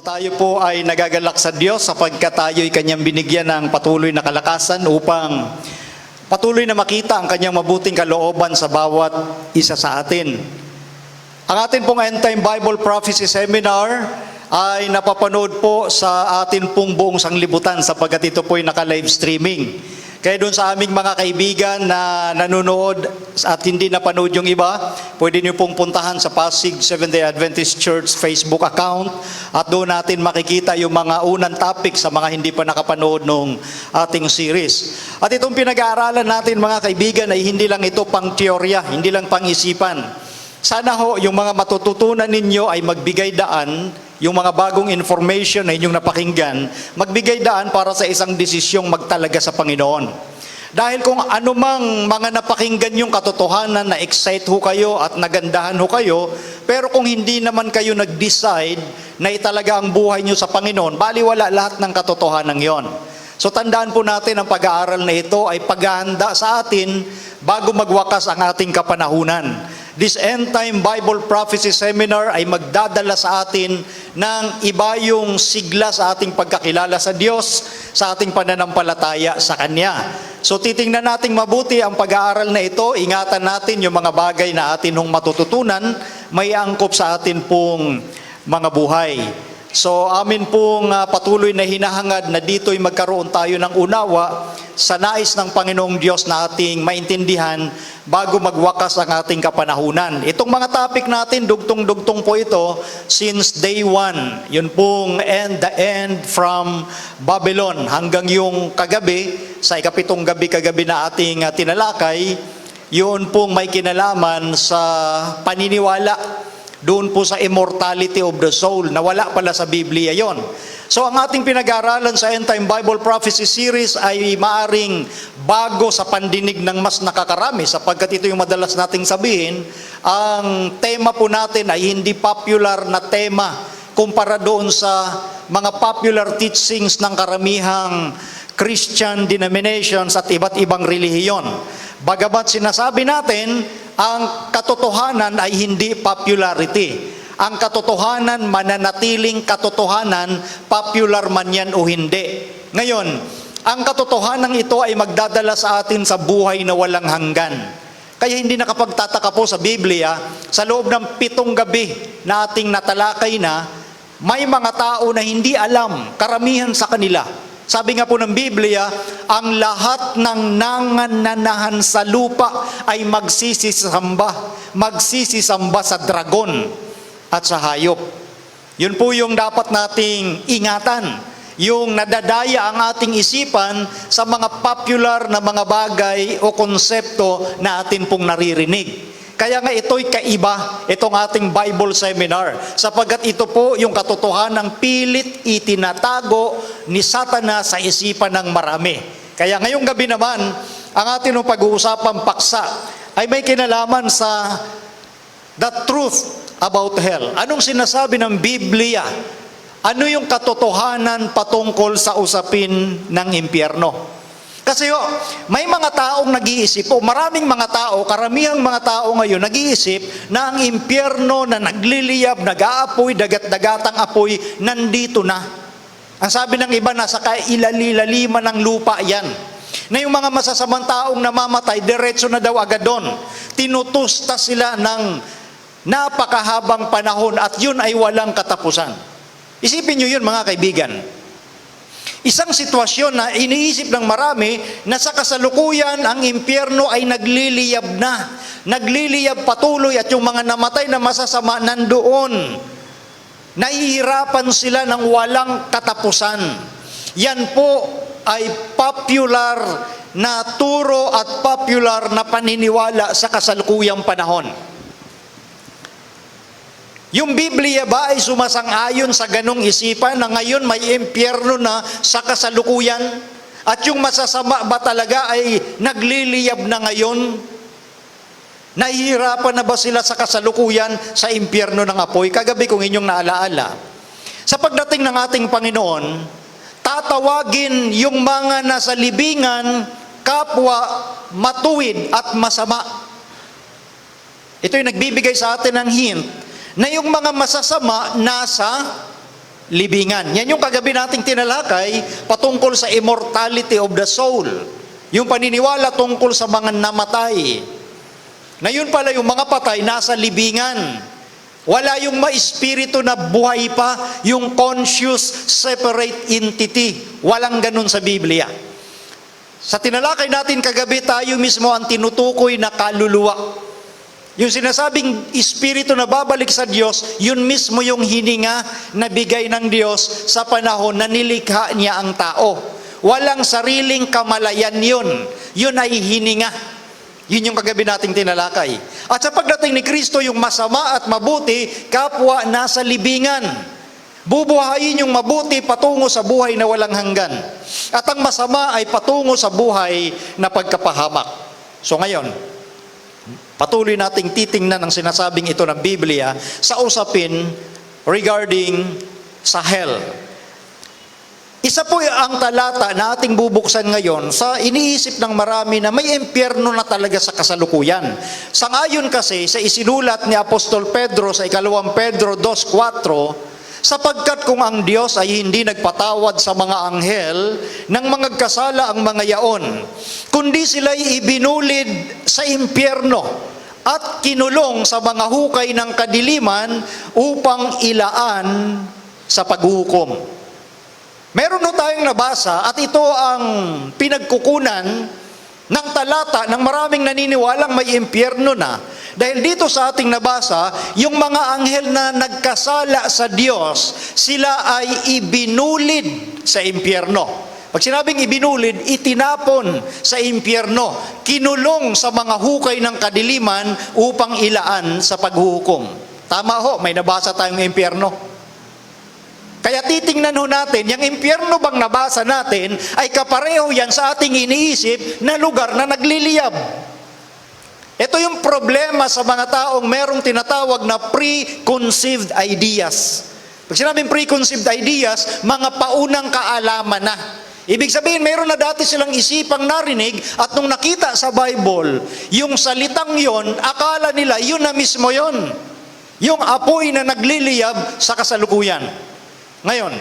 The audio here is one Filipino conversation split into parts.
So tayo po ay nagagalak sa Diyos sapagkat tayo'y Kanyang binigyan ng patuloy na kalakasan upang patuloy na makita ang Kanyang mabuting kalooban sa bawat isa sa atin. Ang atin pong End Time Bible Prophecy Seminar ay napapanood po sa atin pong buong sanglibutan sapagkat ito po ay naka-live streaming. Kaya doon sa aming mga kaibigan na nanonood at hindi napanood yung iba, pwede niyo pong puntahan sa Pasig Seventh-day Adventist Church Facebook account at doon natin makikita yung mga unang topic sa mga hindi pa nakapanood nung ating series. At itong pinag-aaralan natin mga kaibigan ay hindi lang ito pang teorya, hindi lang pang isipan. Sana ho yung mga matututunan ninyo ay magbigay daan, yung mga bagong information na inyong napakinggan, magbigay daan para sa isang desisyong magtalaga sa Panginoon. Dahil kung anumang mga napakinggan yung katotohanan, na-excite ho kayo at nagandahan ho kayo, pero kung hindi naman kayo nag-decide na italaga ang buhay nyo sa Panginoon, baliwala lahat ng katotohanan yon. So tandaan po natin ang pag-aaral na ito ay paghahanda sa atin bago magwakas ang ating kapanahunan. This End Time Bible Prophecy Seminar ay magdadala sa atin ng iba yung sigla sa ating pagkakilala sa Diyos, sa ating pananampalataya sa Kanya. So titingnan natin mabuti ang pag-aaral na ito, ingatan natin yung mga bagay na atin hong matututunan, may angkop sa atin pong mga buhay. So amin pong patuloy na hinahangad na dito'y magkaroon tayo ng unawa sa nais ng Panginoong Diyos na ating maintindihan bago magwakas ang ating kapanahunan. Itong mga topic natin, dugtong-dugtong po ito since day one. Yun pong the end from Babylon hanggang yung kagabi, sa ikapitong gabi kagabi na ating tinalakay, yun pong may kinalaman sa paniniwala doon po sa immortality of the soul, na wala pala sa Biblia yon. So ang ating pinag-aaralan sa End Time Bible Prophecy Series ay maaring bago sa pandinig ng mas nakakarami sapagkat ito yung madalas nating sabihin, ang tema po natin ay hindi popular na tema kumpara doon sa mga popular teachings ng karamihang Christian denominations at iba't ibang relihiyon. Bagamat sinasabi natin, ang katotohanan ay hindi popularity. Ang katotohanan, mananatiling katotohanan, popular man yan o hindi. Ngayon, ang katotohanan ito ay magdadala sa atin sa buhay na walang hanggan. Kaya hindi nakapagtataka po sa Biblia, sa loob ng 7 gabi na ating natalakay na, may mga tao na hindi alam, karamihan sa kanila. Sabi nga po ng Biblia, ang lahat ng nangananahan sa lupa ay magsisisamba sa dragon at sa hayop. Yun po yung dapat nating ingatan, yung nadadaya ang ating isipan sa mga popular na mga bagay o konsepto na atin pong naririnig. Kaya nga ito'y kaiba, itong ating Bible Seminar, sapagkat ito po yung katotohanang pilit itinatago ni Satanas sa isipan ng marami. Kaya ngayong gabi naman, ang ating pag-uusapang paksa ay may kinalaman sa the truth about hell. Anong sinasabi ng Biblia? Ano yung katotohanan patungkol sa usapin ng impyerno? Kasi may mga taong nag-iisip, maraming mga tao, karamihang mga tao ngayon nag-iisip na ang impyerno na nagliliyab, nag-aapoy, dagat-dagatang apoy, nandito na. Ang sabi ng iba, nasa kailalaliman ng lupa yan. Na yung mga masasamang taong namamatay, diretso na daw agad doon. Tinutusta sila ng napakahabang panahon at yun ay walang katapusan. Isipin nyo yun mga kaibigan. Isang sitwasyon na iniisip ng marami na sa kasalukuyan ang impyerno ay nagliliyab na. Nagliliyab patuloy at yung mga namatay na masasama nandoon. Nahihirapan sila ng walang katapusan. Yan po ay popular na turo at popular na paniniwala sa kasalukuyang panahon. Yung Biblia ba ay sumasang-ayon sa ganong isipan na ngayon may impyerno na sa kasalukuyan? At yung masasama ba talaga ay nagliliyab na ngayon? Nahihirapan na ba sila sa kasalukuyan sa impyerno ng apoy? Kagabi kung inyong naalaala, sa pagdating ng ating Panginoon, tatawagin yung mga nasa libingan, kapwa, matuwid at masama. Ito'y nagbibigay sa atin ng hint na yung mga masasama nasa libingan. Yan yung kagabi nating tinalakay patungkol sa immortality of the soul. Yung paniniwala tungkol sa mga namatay. Na yun pala yung mga patay nasa libingan. Wala yung ma-espiritu na buhay pa, yung conscious separate entity. Walang ganun sa Biblia. Sa tinalakay natin kagabi, tayo mismo ang tinutukoy na kaluluwa. Yung sinasabing espiritu na babalik sa Diyos, yun mismo yung hininga na bigay ng Diyos sa panahon na nilikha niya ang tao. Walang sariling kamalayan yun. Yun ay hininga. Yun yung kagabi nating tinalakay. At sa pagdating ni Kristo, yung masama at mabuti, kapwa nasa libingan. Bubuhayin yung mabuti patungo sa buhay na walang hanggan. At ang masama ay patungo sa buhay na pagkapahamak. So ngayon, patuloy nating titingnan ang sinasabing ito ng Biblia sa usapin regarding sa hell. Isa po ang talata na ating bubuksan ngayon sa iniisip ng marami na may impyerno na talaga sa kasalukuyan. Sangayon kasi sa isinulat ni Apostol Pedro sa 2 Pedro 2:4, sapagkat kung ang Diyos ay hindi nagpatawad sa mga anghel ng mga kasala ang mga yaon, kundi sila'y ibinulid sa impyerno at kinulong sa mga hukay ng kadiliman upang ilaan sa paghuhukom. Meron na tayong nabasa at ito ang pinagkukunan ng talata ng maraming naniniwalang may impyerno na. Dahil dito sa ating nabasa, yung mga anghel na nagkasala sa Diyos, sila ay ibinulid sa impyerno. Pag sinabing ibinulid, itinapon sa impyerno, kinulong sa mga hukay ng kadiliman upang ilaan sa paghuhukom. Tama ho, may nabasa tayong impyerno. Kaya titingnan ho natin, yung impyerno bang nabasa natin ay kapareho yan sa ating iniisip na lugar na nagliliyab. Ito yung problema sa mga taong merong tinatawag na preconceived ideas. Pag sinabing preconceived ideas, mga paunang kaalaman na. Ibig sabihin, meron na dati silang isipang narinig at nung nakita sa Bible, yung salitang yon, akala nila yun na mismo yon. Yung apoy na nagliliyab sa kasalukuyan. Ngayon,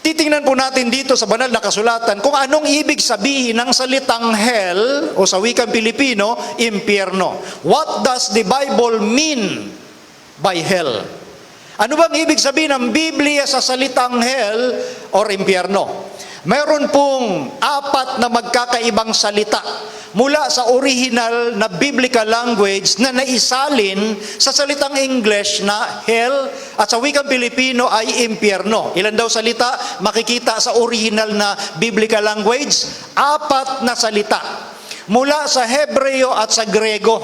titingnan po natin dito sa banal na kasulatan kung anong ibig sabihin ng salitang hell o sa wikang Pilipino, impyerno. What does the Bible mean by hell? Ano bang ibig sabihin ng Biblia sa salitang hell or impyerno? Meron pong 4 na magkakaibang salita mula sa original na biblical language na naisalin sa salitang English na hell at sa wikang Pilipino ay impyerno. Ilan daw salita makikita sa original na biblical language? 4 na salita mula sa Hebreo at sa Grego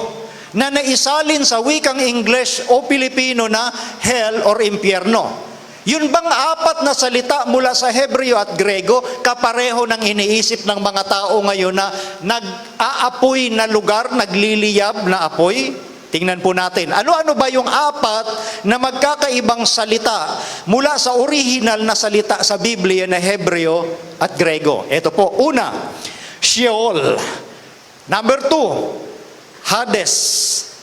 na naisalin sa wikang English o Pilipino na hell or impyerno. Yun bang 4 na salita mula sa Hebreo at Grego, kapareho ng iniisip ng mga tao ngayon na nag-aapoy na lugar, nagliliyab na apoy? Tingnan po natin. Ano-ano ba yung 4 na magkakaibang salita mula sa original na salita sa Biblia na Hebreo at Grego? Ito po. Una, Sheol. Number 2, Hades.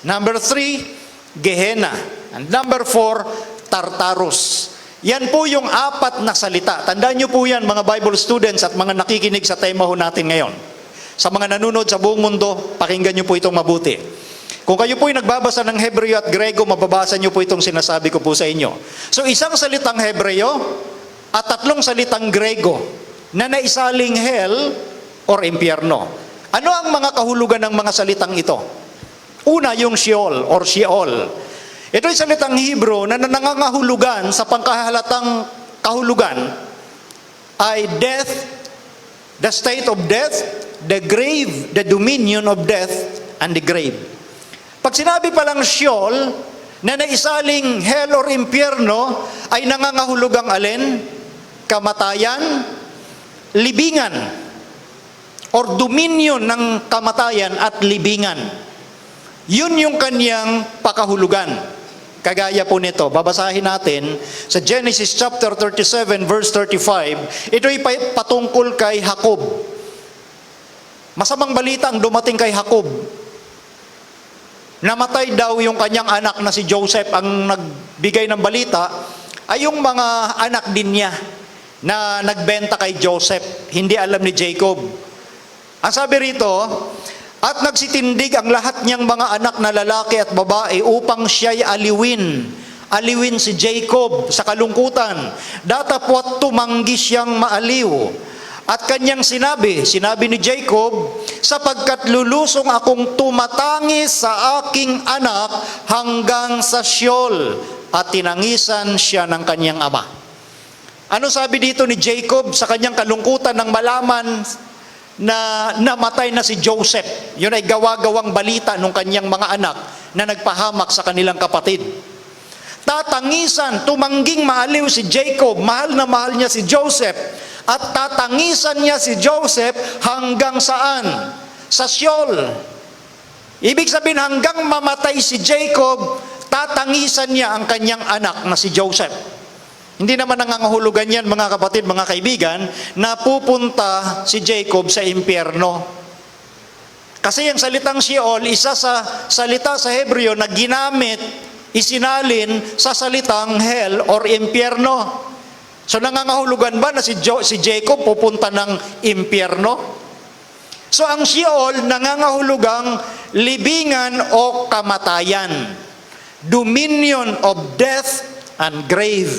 Number 3, Gehenna. And number 4, Tartarus. Yan po yung 4 na salita. Tandaan nyo po yan, mga Bible students at mga nakikinig sa tema ho natin ngayon. Sa mga nanonood sa buong mundo, pakinggan nyo po itong mabuti. Kung kayo po'y nagbabasa ng Hebreo at Grego, mababasa nyo po itong sinasabi ko po sa inyo. So isang salitang Hebreo at 3 salitang Grego na naisaling hell or impyerno. Ano ang mga kahulugan ng mga salitang ito? Una, yung Sheol or Sheol. Ito ay salitang Hebrew na nangangahulugan sa pangkahalatang kahulugan ay death, the state of death, the grave, the dominion of death, and the grave. Pag sinabi palang Sheol, na naisaling hell or impyerno, ay nangangahulugang alin? Kamatayan, libingan, or dominion ng kamatayan at libingan. Yun yung kanyang pakahulugan. Kagaya po nito, babasahin natin sa Genesis chapter 37 verse 35. Ito ay patungkol kay Jacob. Masamang balita ang dumating kay Jacob. Namatay daw yung kanyang anak na si Joseph ang nagbigay ng balita ay yung mga anak din niya na nagbenta kay Joseph. Hindi alam ni Jacob. Ang sabi rito, at nagsitindig ang lahat niyang mga anak na lalaki at babae upang siya'y aliwin. Aliwin si Jacob sa kalungkutan. Datapwat tumanggi siyang maaliw. At kanyang sinabi ni Jacob, sapagkat lulusong akong tumatangis sa aking anak hanggang sa Sheol. At tinangisan siya ng kanyang ama. Ano sabi dito ni Jacob sa kanyang kalungkutan nang malaman na namatay na si Joseph? Yun ay gawa-gawang balita ng kanyang mga anak na nagpahamak sa kanilang kapatid. Tatangisan, tumangging maaliw si Jacob, mahal na mahal niya si Joseph, at tatangisan niya si Joseph hanggang saan? Sa Sheol. Ibig sabihin, hanggang mamatay si Jacob, tatangisan niya ang kanyang anak na si Joseph. Hindi naman nangangahulugan yan, mga kapatid, mga kaibigan, na pupunta si Jacob sa impyerno. Kasi ang salitang Sheol, isa sa salita sa Hebreo na ginamit, isinalin sa salitang hell or impyerno. So nangangahulugan ba na si Jacob pupunta ng impyerno? So ang Sheol, nangangahulugang libingan o kamatayan. Dominion of death and grave.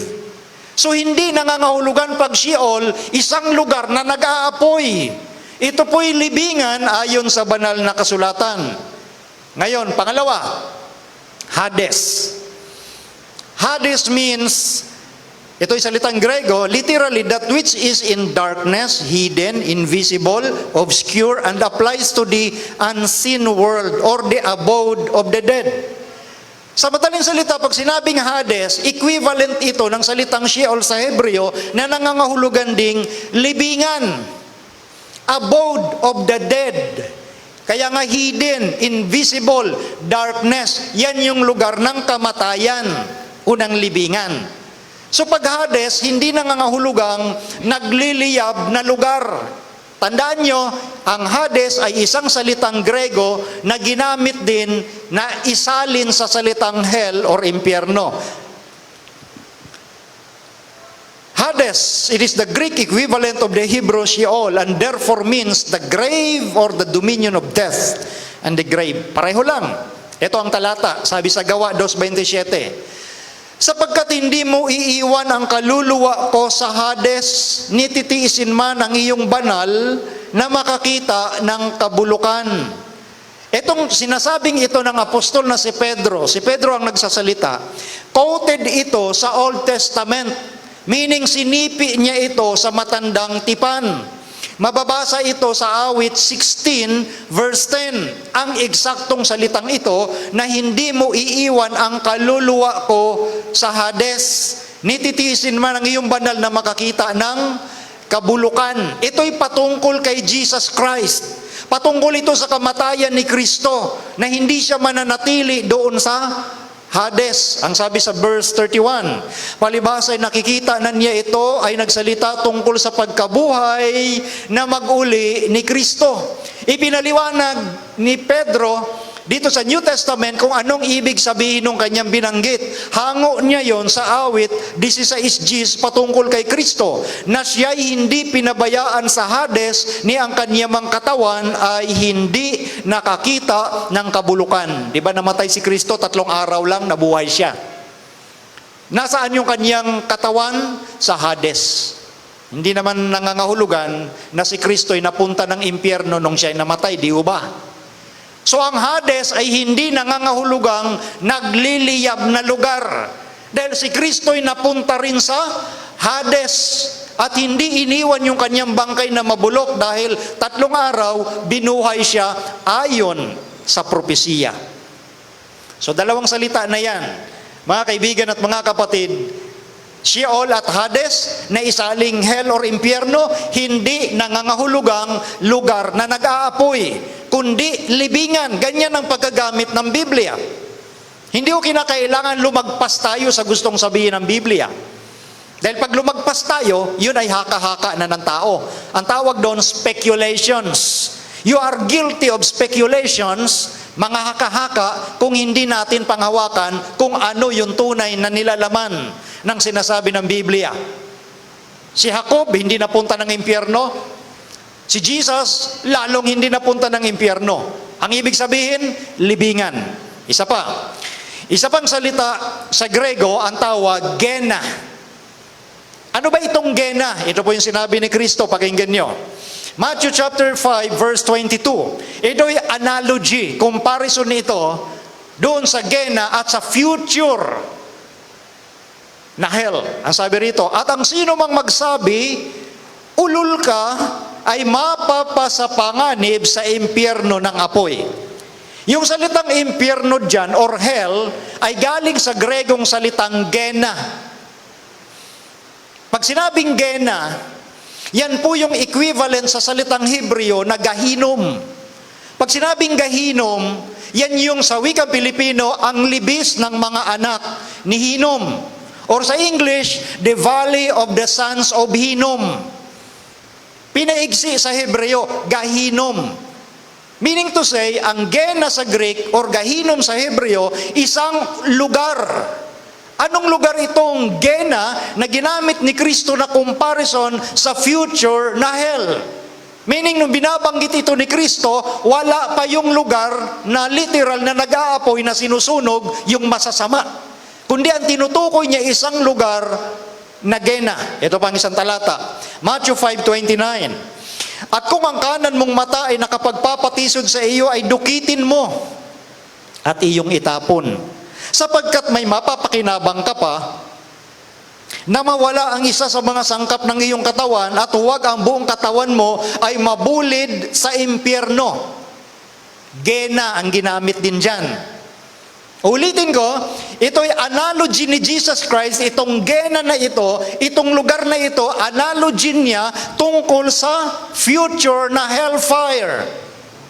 So hindi nangangahulugan pag Sheol, isang lugar na nag-aapoy. Ito po'y libingan ayon sa banal na kasulatan. Ngayon, pangalawa, Hades. Hades means, ito'y salitang Grego, literally that which is in darkness, hidden, invisible, obscure, and applies to the unseen world or the abode of the dead. Sa madaling salita, pag sinabing Hades, equivalent ito ng salitang Sheol sa Hebreo na nangangahulugan ding libingan, abode of the dead. Kaya nga hidden, invisible, darkness, yan yung lugar ng kamatayan, unang libingan. So pag Hades, hindi nangangahulugang nagliliyab na lugar. Tandaan nyo, ang Hades ay isang salitang Grego na ginamit din na isalin sa salitang hell or impyerno. Hades, it is the Greek equivalent of the Hebrew Sheol and therefore means the grave or the dominion of death and the grave. Pareho lang. Ito ang talata, sabi sa Gawa 2:27. Sapagkat hindi mo iiwan ang kaluluwa ko sa Hades, nititiisin man ang iyong banal na makakita ng kabulukan. Itong sinasabing ito ng apostol na si Pedro ang nagsasalita, quoted ito sa Old Testament, meaning sinipi niya ito sa matandang tipan. Mababasa ito sa awit 16 verse 10. Ang eksaktong salitang ito na hindi mo iiwan ang kaluluwa ko sa Hades. Nititiisin man ang iyong banal na makakita ng kabulukan. Ito'y patungkol kay Jesus Christ. Patungkol ito sa kamatayan ni Kristo na hindi siya mananatili doon sa Hades. Ang sabi sa verse 31, palibhas ay nakikita na niya ito ay nagsalita tungkol sa pagkabuhay na mag-uli ni Kristo. Ipinaliwanag ni Pedro dito sa New Testament kung anong ibig sabihin ng kanyang binanggit. Hango niya yon sa awit 16:10 patungkol kay Kristo, na siya'y hindi pinabayaan sa Hades ni ang kanyang katawan ay hindi nakakita ng kabulukan. Di ba namatay si Kristo, 3 araw lang nabuhay siya. Nasaan yung kanyang katawan? Sa Hades. Hindi naman nangangahulugan na si Kristo ay napunta ng impyerno nung siya'y namatay, di ba? So ang Hades ay hindi nangangahulugang nagliliyab na lugar. Dahil si Kristo ay napunta rin sa Hades at hindi iniwan yung kanyang bangkay na mabulok dahil 3 araw binuhay siya ayon sa propesiya. So 2 salita na yan, mga kaibigan at mga kapatid. Sheol at Hades na isaling hell or impyerno, hindi nangangahulugang lugar na nag-aapoy, kundi libingan. Ganyan ang pagkagamit ng Biblia. Hindi ko kinakailangan lumagpas tayo sa gustong sabihin ng Biblia. Dahil pag lumagpas tayo, yun ay haka-haka na ng tao. Ang tawag doon, speculations. You are guilty of speculations, mga haka-haka, kung hindi natin panghawakan kung ano yung tunay na nilalaman ng sinasabi ng Biblia. Si Jacob, hindi napunta ng impyerno. Si Jesus, lalong hindi napunta ng impyerno. Ang ibig sabihin, libingan. Isa pa. Isa pang salita sa Grego, ang tawag, gena. Ano ba itong gena? Ito po yung sinabi ni Kristo, pakinggan nyo. Matthew chapter 5, verse 22. Ito'y analogy, comparison nito doon sa gena at sa future na hell. Ang sabi rito, at ang sino mang magsabi, ulul ka, ay mapapasapanganib sa impyerno ng apoy. Yung salitang impyerno dyan, or hell, ay galing sa Gregong salitang gena. Pag sinabing gena, yan po yung equivalent sa salitang Hebreo na gahinom. Pag sinabing gahinom, yan yung sa wikang Pilipino, ang libis ng mga anak ni Hinom. Or sa English, the valley of the sons of Hinnom. Pinaigsi sa Hebreo, gahinom. Meaning to say, ang gena sa Greek or gahinom sa Hebreo, isang lugar. Anong lugar itong gena na ginamit ni Kristo na comparison sa future na hell? Meaning, nung binabanggit ito ni Kristo, wala pa yung lugar na literal na nag-aapoy na sinusunog yung masasama. Kundi ang tinutukoy niya isang lugar na gena. Ito pang isang talata. Matthew 5:29. At kung ang kanan mong mata ay nakapagpapatisod sa iyo, ay dukitin mo at iyong itapon. Sapagkat may mapapakinabang ka pa na mawala ang isa sa mga sangkap ng iyong katawan at huwag ang buong katawan mo ay mabulid sa impyerno. Gena ang ginamit din dyan. Ulitin ko, ito'y analogy ni Jesus Christ, itong gena na ito, itong lugar na ito, analogy niya tungkol sa future na hellfire.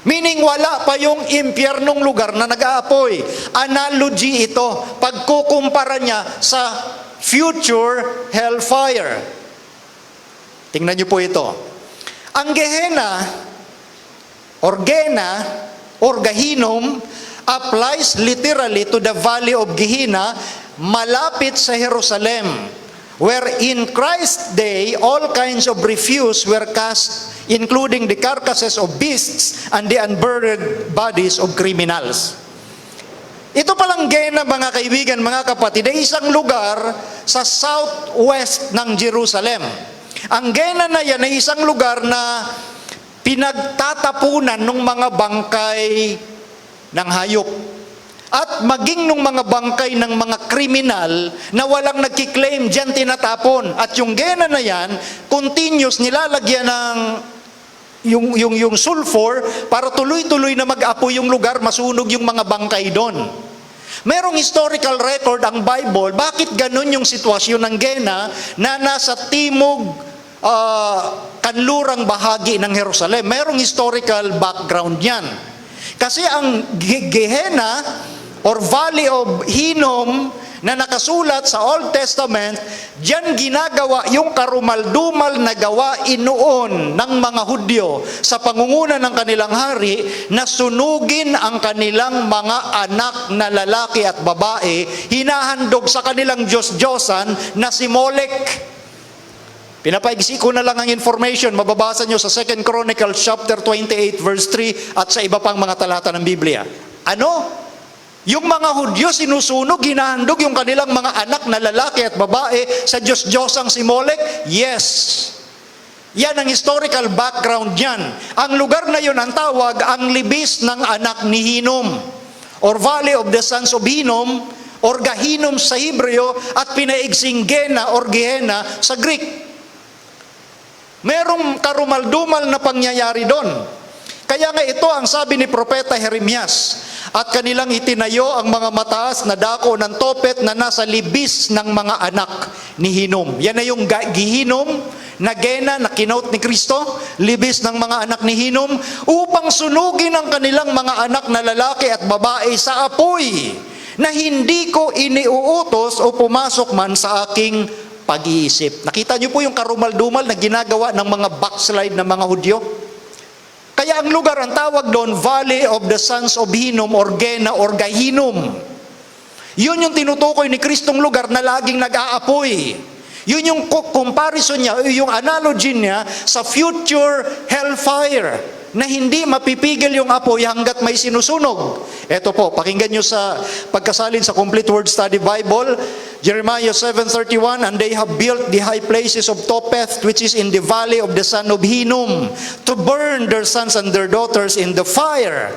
Meaning wala pa yung impyernong lugar na nag-aapoy. Analogy ito, pagkukumpara niya sa future hellfire. Tingnan niyo po ito. Ang Gehenna, or Gena, or Gahinom, applies literally to the valley of Gehenna, malapit sa Jerusalem, where in Christ's day, all kinds of refuse were cast, including the carcasses of beasts and the unburied bodies of criminals. Ito palang Gena, mga kaibigan, mga kapatid, ay isang lugar sa southwest ng Jerusalem. Ang Gena na yan ay isang lugar na pinagtatapunan ng mga bangkay ng hayop. At maging nung mga bangkay ng mga kriminal na walang nagkiklaim, dyan tinatapon. At yung Gena na yan, continuous nilalagyan ng yung sulfur para tuloy-tuloy na mag-apoy yung lugar, masunog yung mga bangkay doon. Merong historical record ang Bible, bakit ganun yung sitwasyon ng Gena na nasa timog kanlurang bahagi ng Jerusalem. Merong historical background yan. Kasi ang Gehenna or Valley of Hinnom na nakasulat sa Old Testament, diyan ginagawa yung karumaldumal na gawain noon ng mga Hudyo sa pangunguna ng kanilang hari na sunugin ang kanilang mga anak na lalaki at babae, hinahandog sa kanilang Diyos-Diyosan na si Molech. Pinapaigsi ko na lang ang information, mababasa nyo sa 2 Chronicles chapter 28 verse 3 at sa iba pang mga talata ng Biblia. Ano? Yung mga Hudyo sinusunog, hinahandog yung kanilang mga anak na lalaki at babae sa Diyos-Diyosang si Molech? Yes. Yan ang historical background yan. Ang lugar na yun ang tawag, ang libis ng anak ni Hinnom, or Valley of the Sons of Hinnom, or Gahinom sa Hebreo, at pinaigsing Gena or Gehenna sa Greek. Merong karumaldumal na pangyayari doon. Kaya nga ito ang sabi ni Propeta Jeremias, at kanilang itinayo ang mga mataas na dako ng topet na nasa libis ng mga anak ni Hinnom. Yan na yung Gehinnom na Gena na kinote ni Kristo, libis ng mga anak ni Hinnom, upang sunugin ang kanilang mga anak na lalaki at babae sa apoy na hindi ko iniuutos o pumasok man sa aking pag-iisip. Nakita niyo po yung karumal-dumal na ginagawa ng mga backslide ng mga Hudyo? Kaya ang lugar, ang tawag doon, Valley of the Sons of Hinnom or Gena or Gahinom. Yun yung tinutukoy ni Kristong lugar na laging nag-aapoy. Yun yung comparison niya, yung analogy niya sa future hellfire na hindi mapipigil yung apoy hanggat may sinusunog. Ito po, pakinggan nyo sa pagkasalin sa Complete Word Study Bible, Jeremiah 7:31, and they have built the high places of Topheth, which is in the valley of the son of Hinnom, to burn their sons and their daughters in the fire.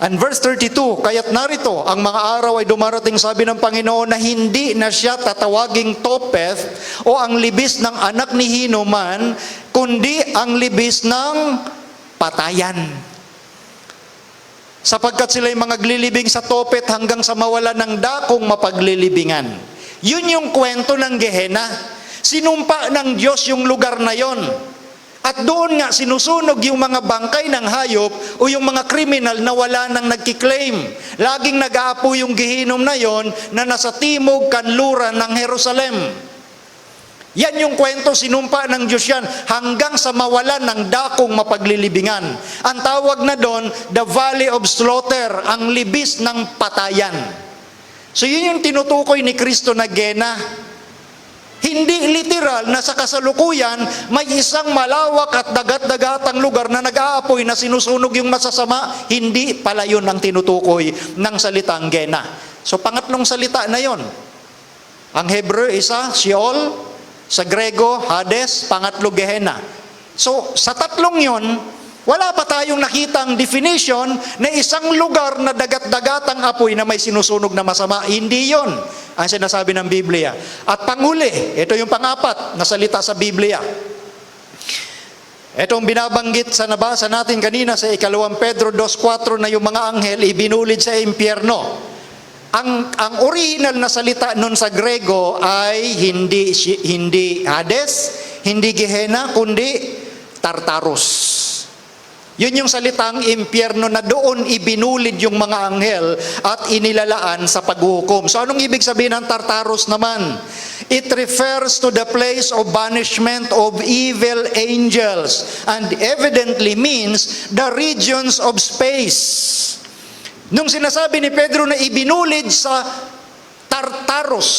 And verse 32, kaya't narito, ang mga araw ay dumarating, sabi ng Panginoon, na hindi na siya tatawaging Topheth o ang libis ng anak ni Hinnoman, kundi ang libis ng patayan. Sapagkat sila'y mga glilibing sa Topheth hanggang sa mawala ng dakong mapaglilibingan. Yun yung kwento ng Gehenna. Sinumpa ng Diyos yung lugar na yon. At doon nga sinusunog yung mga bangkay ng hayop o yung mga kriminal na wala nang nagkiklaim. Laging nag-aapo yung Gehinnom na yon na nasa timog kanluran ng Jerusalem. Yan yung kwento, sinumpa ng Diyos yan hanggang sa mawalan ng dakong mapaglilibingan. Ang tawag na doon, the Valley of Slaughter, ang libis ng patayan. So yun yung tinutukoy ni Kristo na Gehenna. Hindi literal na sa kasalukuyan may isang malawak at dagat-dagatang lugar na nag-aapoy na sinusunog yung masasama. Hindi pala yun ang tinutukoy ng salitang Gehenna. So pangatlong salita na yon. Ang Hebrew isa, Sheol. Sa Grego, Hades. Pangatlo, Gehenna. So sa tatlong yon, wala pa tayong nakitang definition na isang lugar na dagat-dagatang apoy na may sinusunog na masama. Hindi yon ang sinasabi ng Biblia. At panghuli, ito yung pang-apat na salita sa Biblia. Itong binabanggit sa nabasa natin kanina sa 2 Pedro 2:4 na yung mga anghel ibinulid sa impyerno. Ang original na salita nun sa Grego ay hindi Hades, hindi Gehenna, kundi Tartarus. Yun yung salitang impyerno na doon ibinulid yung mga anghel at inilalaan sa paghuhukom. So anong ibig sabihin ng Tartarus naman? It refers to the place of banishment of evil angels and evidently means the regions of space. Nung sinasabi ni Pedro na ibinulid sa Tartarus,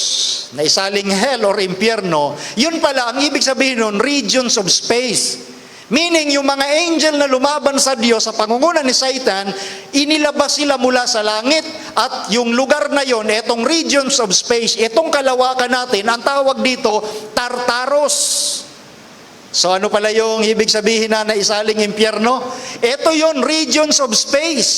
na isaling hell or impyerno, yun pala ang ibig sabihin nun, regions of space. Meaning, yung mga angel na lumaban sa Diyos sa pangungunan ni Satan, inilabas sila mula sa langit at yung lugar na yon, etong regions of space, etong kalawakan natin, ang tawag dito, Tartarus. So ano pala yung ibig sabihin na isaling impyerno? Ito yon, regions of space.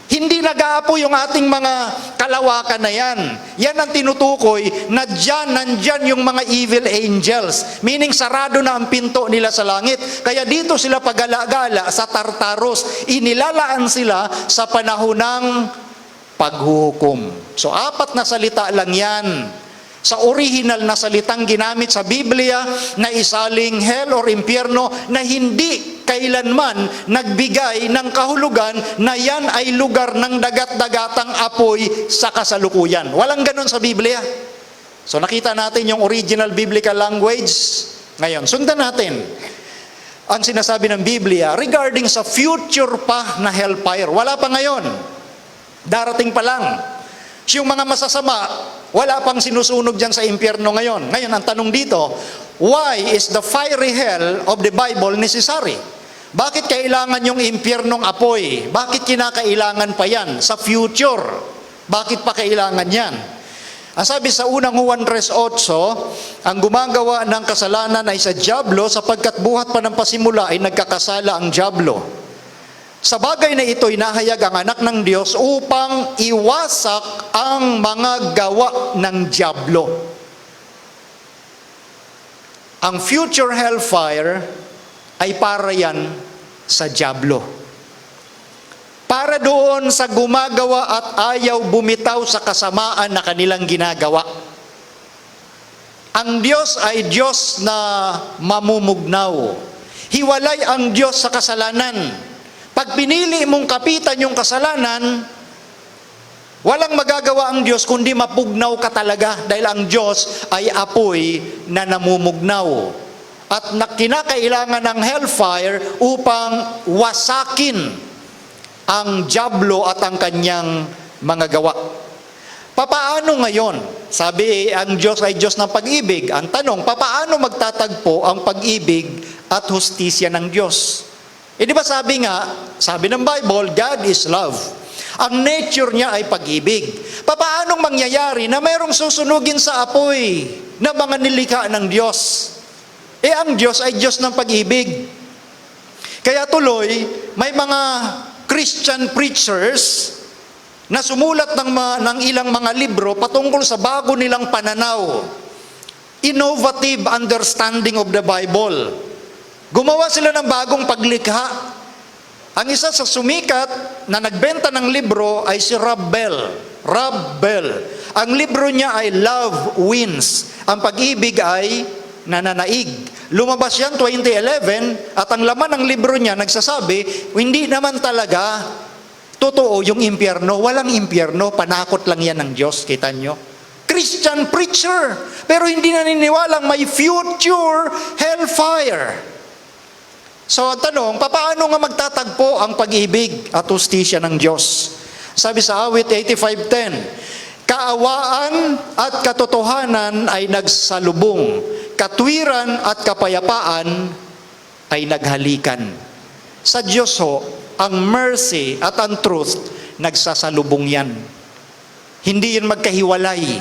Hindi nag-aapo yung ating mga kalawakan na yan. Yan ang tinutukoy na nandyan yung mga evil angels. Meaning sarado na ang pinto nila sa langit. Kaya dito sila pagala-gala sa Tartarus. Inilalaan sila sa panahon ng paghuhukom. So 4 na salita lang yan sa original na salitang ginamit sa Biblia na isaling hell or impyerno na hindi kailanman nagbigay ng kahulugan na yan ay lugar ng dagat-dagatang apoy sa kasalukuyan. Walang ganun sa Biblia. So nakita natin yung original biblical language. Ngayon, sundan natin ang sinasabi ng Biblia regarding sa future pa na hellfire. Wala pa ngayon. Darating pa lang. Yung mga masasama, wala pang sinusunog dyan sa impyerno ngayon. Ngayon, ang tanong dito, why is the fiery hell of the Bible necessary? Bakit kailangan yung impyernong apoy? Bakit kinakailangan pa yan sa future? Bakit pa kailangan yan? Ang sabi sa unang Juan 3:8, ang gumagawa ng kasalanan ay sa dyablo sapagkat buhat pa ng pasimula ay nagkakasala ang dyablo. Sa bagay na ito, inahayag ang anak ng Diyos upang iwasak ang mga gawa ng dyablo. Ang future hellfire ay para yan sa dyablo. Para doon sa gumagawa at ayaw bumitaw sa kasamaan na kanilang ginagawa. Ang Diyos ay Diyos na mamumugnaw. Hiwalay ang Diyos sa kasalanan. Pag pinili mong kapitan yung kasalanan, walang magagawa ang Diyos kundi mapugnaw ka talaga dahil ang Diyos ay apoy na namumugnaw. At kinakailangan ng hellfire upang wasakin ang dyablo at ang kanyang mga gawa. Papaano ngayon? Sabi, ang Diyos ay Diyos ng pag-ibig. Ang tanong, papaano magtatagpo ang pag-ibig at hustisya ng Diyos? Di ba sabi ng Bible, God is love. Ang nature niya ay pag-ibig. Papaano mangyayari na mayroong susunugin sa apoy na mga nilikha ng Diyos? Ang Diyos ay Diyos ng pag-ibig. Kaya tuloy, may mga Christian preachers na sumulat ng ilang mga libro patungkol sa bago nilang pananaw. Innovative understanding of the Bible. Gumawa sila ng bagong paglikha. Ang isa sa sumikat na nagbenta ng libro ay si Rob Bell. Rob Bell. Ang libro niya ay Love Wins. Ang pag-ibig ay nananaig. Lumabas yan 2011 at ang laman ng libro niya nagsasabi, hindi naman talaga totoo yung impyerno. Walang impyerno, panakot lang yan ng Diyos. Kita nyo? Christian preacher, pero hindi naniniwalang may future hellfire. So ang tanong, paano nga magtatagpo ang pag-ibig at hustisya ng Diyos? Sabi sa awit 85:10, kaawaan at katotohanan ay nagsalubong, katwiran at kapayapaan ay naghalikan. Sa Diyos ho, ang mercy at ang truth, nagsasalubong yan. Hindi yun magkahiwalay.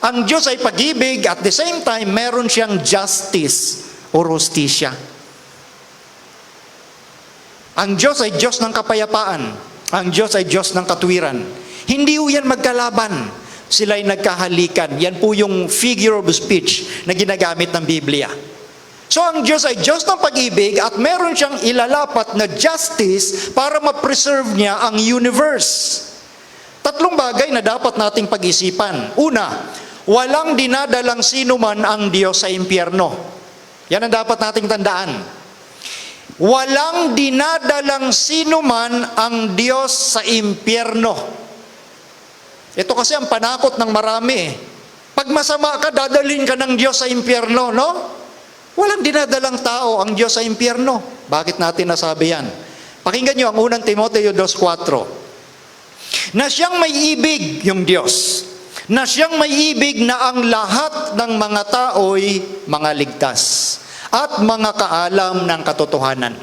Ang Diyos ay pag-ibig, at the same time, meron siyang justice o hustisya. Ang Diyos ay Diyos ng kapayapaan. Ang Diyos ay Diyos ng katwiran. Hindi po yan magkalaban. Sila ay nagkahalikan. Yan po yung figure of speech na ginagamit ng Biblia. So ang Diyos ay Diyos ng pag-ibig at meron siyang ilalapat na justice para ma-preserve niya ang universe. Tatlong bagay na dapat nating pag-isipan. Una, walang dinadalang sinuman ang Diyos sa impyerno. Yan ang dapat nating tandaan. Walang dinadalang sinuman ang Diyos sa impyerno. Ito kasi ang panakot ng marami. Pag masama ka, dadalhin ka ng Diyos sa impyerno, no? Walang dinadalang tao ang Diyos sa impyerno. Bakit natin nasabi yan? Pakinggan nyo ang unang Timoteo 2:4. Na siyang may ibig, yung Diyos. Na siyang may ibig na ang lahat ng mga tao'y mga ligtas at mga kaalam ng katotohanan.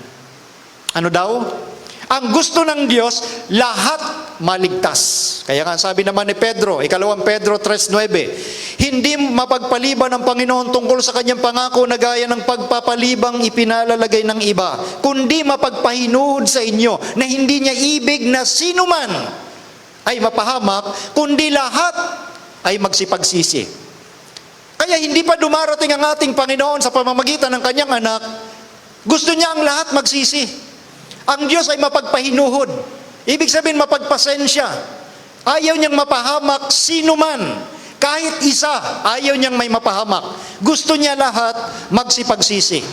Ano daw? Ang gusto ng Diyos, lahat maligtas. Kaya nga sabi naman ni Pedro, 2 Pedro 3:9, hindi mapagpaliban ng Panginoon tungkol sa kanyang pangako na gaya ng pagpapalibang ipinalalagay ng iba, kundi mapagpahinuhod sa inyo na hindi niya ibig na sinuman ay mapahamak, kundi lahat ay magsipagsisi. Kaya hindi pa dumarating ang ating Panginoon sa pamamagitan ng kanyang anak, gusto niya ang lahat magsisi. Ang Diyos ay mapagpahinuhod. Ibig sabihin mapagpasensya. Ayaw niyang mapahamak sino man. Kahit isa, ayaw niyang may mapahamak. Gusto niya lahat magsipagsisi.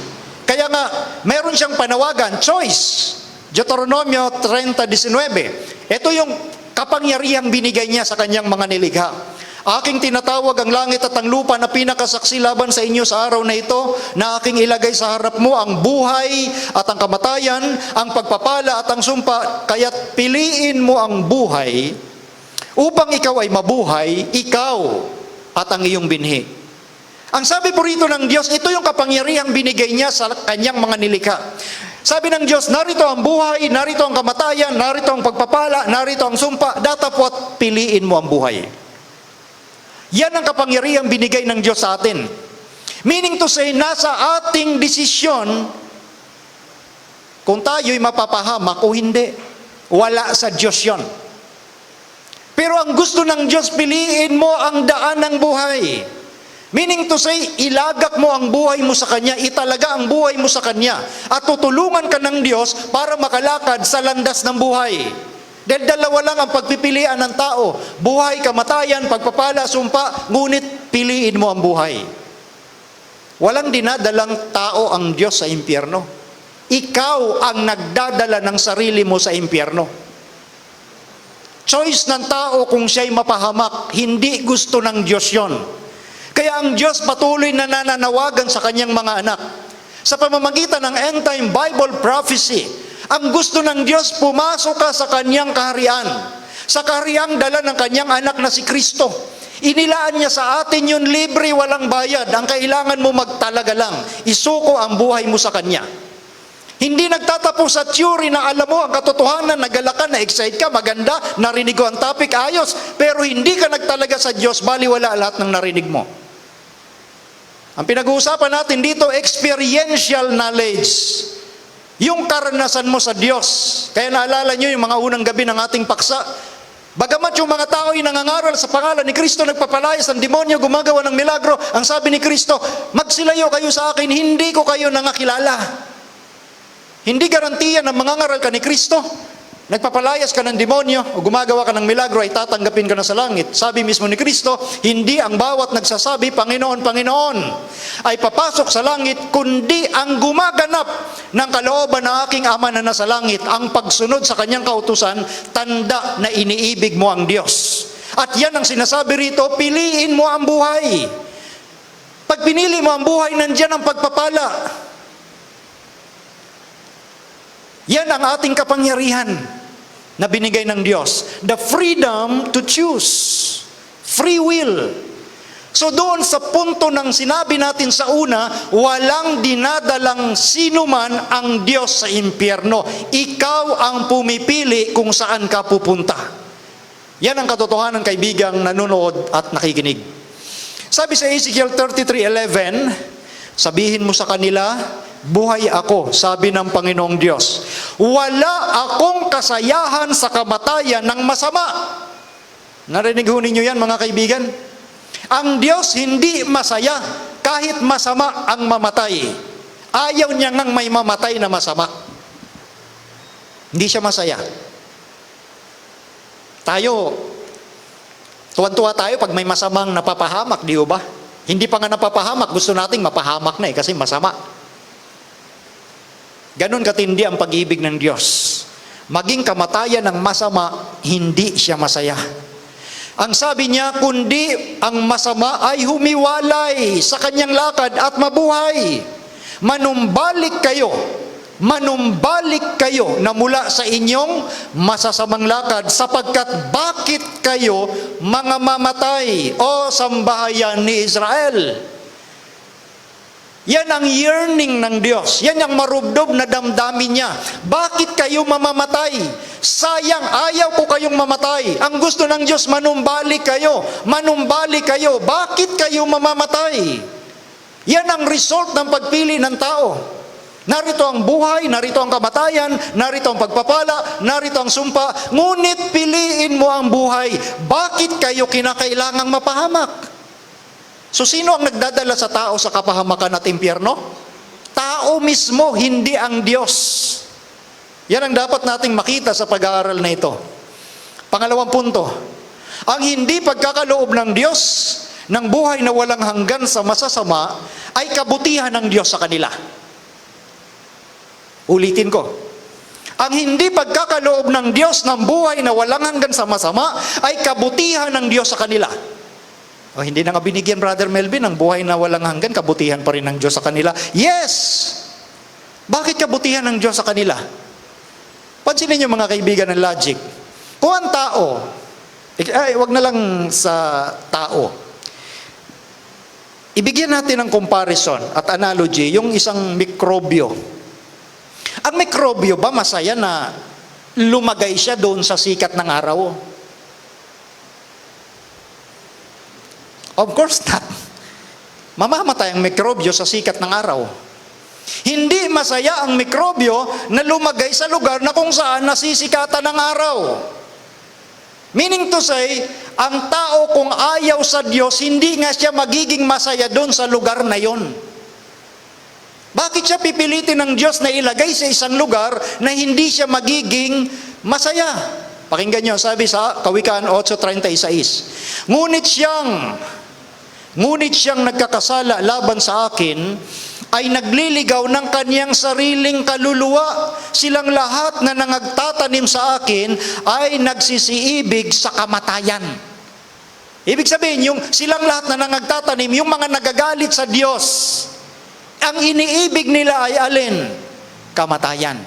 Kaya nga, meron siyang panawagan, choice. Deuteronomio 30:19. Ito yung kapangyarihang binigay niya sa kanyang mga nilikha. Aking tinatawag ang langit at ang lupa na pinakasaksi laban sa inyo sa araw na ito, na aking ilagay sa harap mo ang buhay at ang kamatayan, ang pagpapala at ang sumpa, kaya't piliin mo ang buhay upang ikaw ay mabuhay, ikaw at ang iyong binhi. Ang sabi po rito ng Diyos, ito yung kapangyarihang binigay niya sa kanyang mga nilikha. Sabi ng Diyos, narito ang buhay, narito ang kamatayan, narito ang pagpapala, narito ang sumpa, datapwat piliin mo ang buhay. Yan ang kapangyarihang binigay ng Diyos sa atin. Meaning to say, nasa ating desisyon kung tayo'y mapapahamak o hindi. Wala sa Diyos yon. Pero ang gusto ng Diyos, piliin mo ang daan ng buhay. Meaning to say, ilagak mo ang buhay mo sa Kanya, italaga ang buhay mo sa Kanya, at tutulungan ka ng Diyos para makalakad sa landas ng buhay. Dahil dalawa lang ang pagpipilian ng tao. Buhay, kamatayan, pagpapala, sumpa, ngunit piliin mo ang buhay. Walang dinadalang tao ang Diyos sa impyerno. Ikaw ang nagdadala ng sarili mo sa impyerno. Choice ng tao kung siya'y mapahamak. Hindi gusto ng Diyos yon. Kaya ang Diyos patuloy na nananawagan sa kanyang mga anak. Sa pamamagitan ng end-time Bible prophecy, ang gusto ng Diyos, pumasok ka sa kanyang kaharian. Sa kahariang dala ng kanyang anak na si Kristo. Inilaan niya sa atin yun libre, walang bayad. Ang kailangan mo magtalaga lang, isuko ang buhay mo sa Kanya. Hindi nagtatapos sa theory na alam mo ang katotohanan, nagala ka, na-excite ka, maganda, narinig ko ang topic, ayos. Pero hindi ka nagtalaga sa Diyos, baliwala lahat ng narinig mo. Ang pinag-uusapan natin dito, experiential knowledge. Yung karanasan mo sa Diyos. Kaya naalala nyo yung mga unang gabi ng ating paksa. Bagamat yung mga tao ay nangangaral sa pangalan ni Kristo, nagpapalayas ng demonyo, gumagawa ng milagro, ang sabi ni Kristo, magsilayo kayo sa akin, hindi ko kayo nangakilala. Hindi garantiya na mangangaral ka ni Kristo, nagpapalayas ka ng demonyo, o gumagawa ka ng milagro, ay tatanggapin ka na sa langit. Sabi mismo ni Kristo, hindi ang bawat nagsasabi, Panginoon, Panginoon, ay papasok sa langit, kundi ang gumaganap ng kalooban ng aking Ama na nasa langit, ang pagsunod sa kanyang kautusan, tanda na iniibig mo ang Diyos. At yan ang sinasabi rito, piliin mo ang buhay. Pag pinili mo ang buhay, nandyan ang pagpapala. Yan ang ating kapangyarihan na binigay ng Diyos. The freedom to choose. Free will. So doon sa punto ng sinabi natin sa una, walang dinadalang sino man ang Diyos sa impyerno. Ikaw ang pumipili kung saan ka pupunta. Yan ang katotohanan, kaibigang nanonood at nakikinig. Sabi sa Ezekiel 33:11, sabihin mo sa kanila, buhay ako, sabi ng Panginoong Diyos. Wala akong kasayahan sa kamatayan ng masama. Narinig ho ninyo yan, mga kaibigan? Ang Diyos hindi masaya kahit masama ang mamatay. Ayaw niya ngang may mamatay na masama. Hindi siya masaya. Tayo, tuwan-tuwa tayo pag may masamang napapahamak, di ba? Hindi pa nga napapahamak, gusto nating mapahamak na kasi masama. Ganon katindi ang pag-ibig ng Diyos. Maging kamatayan ng masama, hindi siya masaya. Ang sabi niya, kundi ang masama ay humiwalay sa kanyang lakad at mabuhay. Manumbalik kayo na mula sa inyong masasamang lakad, sapagkat bakit kayo mga mamatay, o sambahayan ni Israel? Yan ang yearning ng Diyos. Yan ang marubdob na damdamin niya. Bakit kayo mamamatay? Sayang, ayaw ko kayong mamatay. Ang gusto ng Diyos, manumbalik kayo. Manumbalik kayo. Bakit kayo mamamatay? Yan ang result ng pagpili ng tao. Narito ang buhay, narito ang kamatayan, narito ang pagpapala, narito ang sumpa. Ngunit piliin mo ang buhay. Bakit kayo kinakailangang mapahamak? So sino ang nagdadala sa tao sa kapahamakan at impyerno? Tao mismo, hindi ang Diyos. Yan ang dapat nating makita sa pag-aaral na ito. Pangalawang punto, ang hindi pagkakaloob ng Diyos ng buhay na walang hanggan sa masasama ay kabutihan ng Diyos sa kanila. Ulitin ko. Ang hindi pagkakaloob ng Diyos ng buhay na walang hanggan sa masama ay kabutihan ng Diyos sa kanila. O hindi na nga binigyan, Brother Melvin, ang buhay na walang hanggan, kabutihan pa rin ng Diyos sa kanila. Yes! Bakit kabutihan ng Diyos sa kanila? Pansinin niyo mga kaibigan ng logic. Kung ang tao, wag na lang sa tao, ibigyan natin ng comparison at analogy, yung isang mikrobyo. Ang mikrobyo ba masaya na lumagay siya doon sa sikat ng araw? Of course not. Mamamatay ang mikrobyo sa sikat ng araw. Hindi masaya ang mikrobyo na lumagay sa lugar na kung saan nasisikatan ng araw. Meaning to say, ang tao kung ayaw sa Diyos, hindi nga siya magiging masaya doon sa lugar na yon. Bakit siya pipilitin ng Diyos na ilagay sa isang lugar na hindi siya magiging masaya? Pakinggan nyo, sabi sa Kawikaan 8:36, Ngunit siyang nagkakasala laban sa akin, ay nagliligaw ng kaniyang sariling kaluluwa. Silang lahat na nangagtatanim sa akin ay nagsisiibig sa kamatayan. Ibig sabihin, yung silang lahat na nangagtatanim, yung mga nagagalit sa Diyos, ang iniibig nila ay alin? Kamatayan.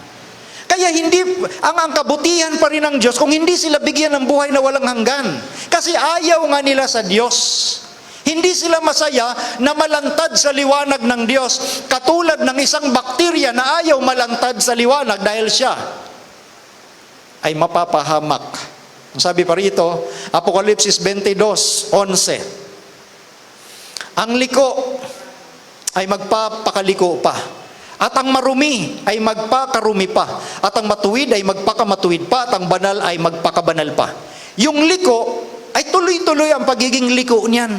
Kaya hindi, ang kabutihan pa rin ng Diyos kung hindi sila bigyan ng buhay na walang hanggan. Kasi ayaw nga nila sa Diyos. Hindi sila masaya na malantad sa liwanag ng Diyos. Katulad ng isang bakterya na ayaw malantad sa liwanag dahil siya ay mapapahamak. Ang sabi pa rito, Apokalipsis 22:11. Ang liko ay magpapakaliko pa. At ang marumi ay magpakarumi pa. At ang matuwid ay magpakamatuwid pa. At ang banal ay magpakabanal pa. Yung liko ay tuloy-tuloy ang pagiging liko niyan.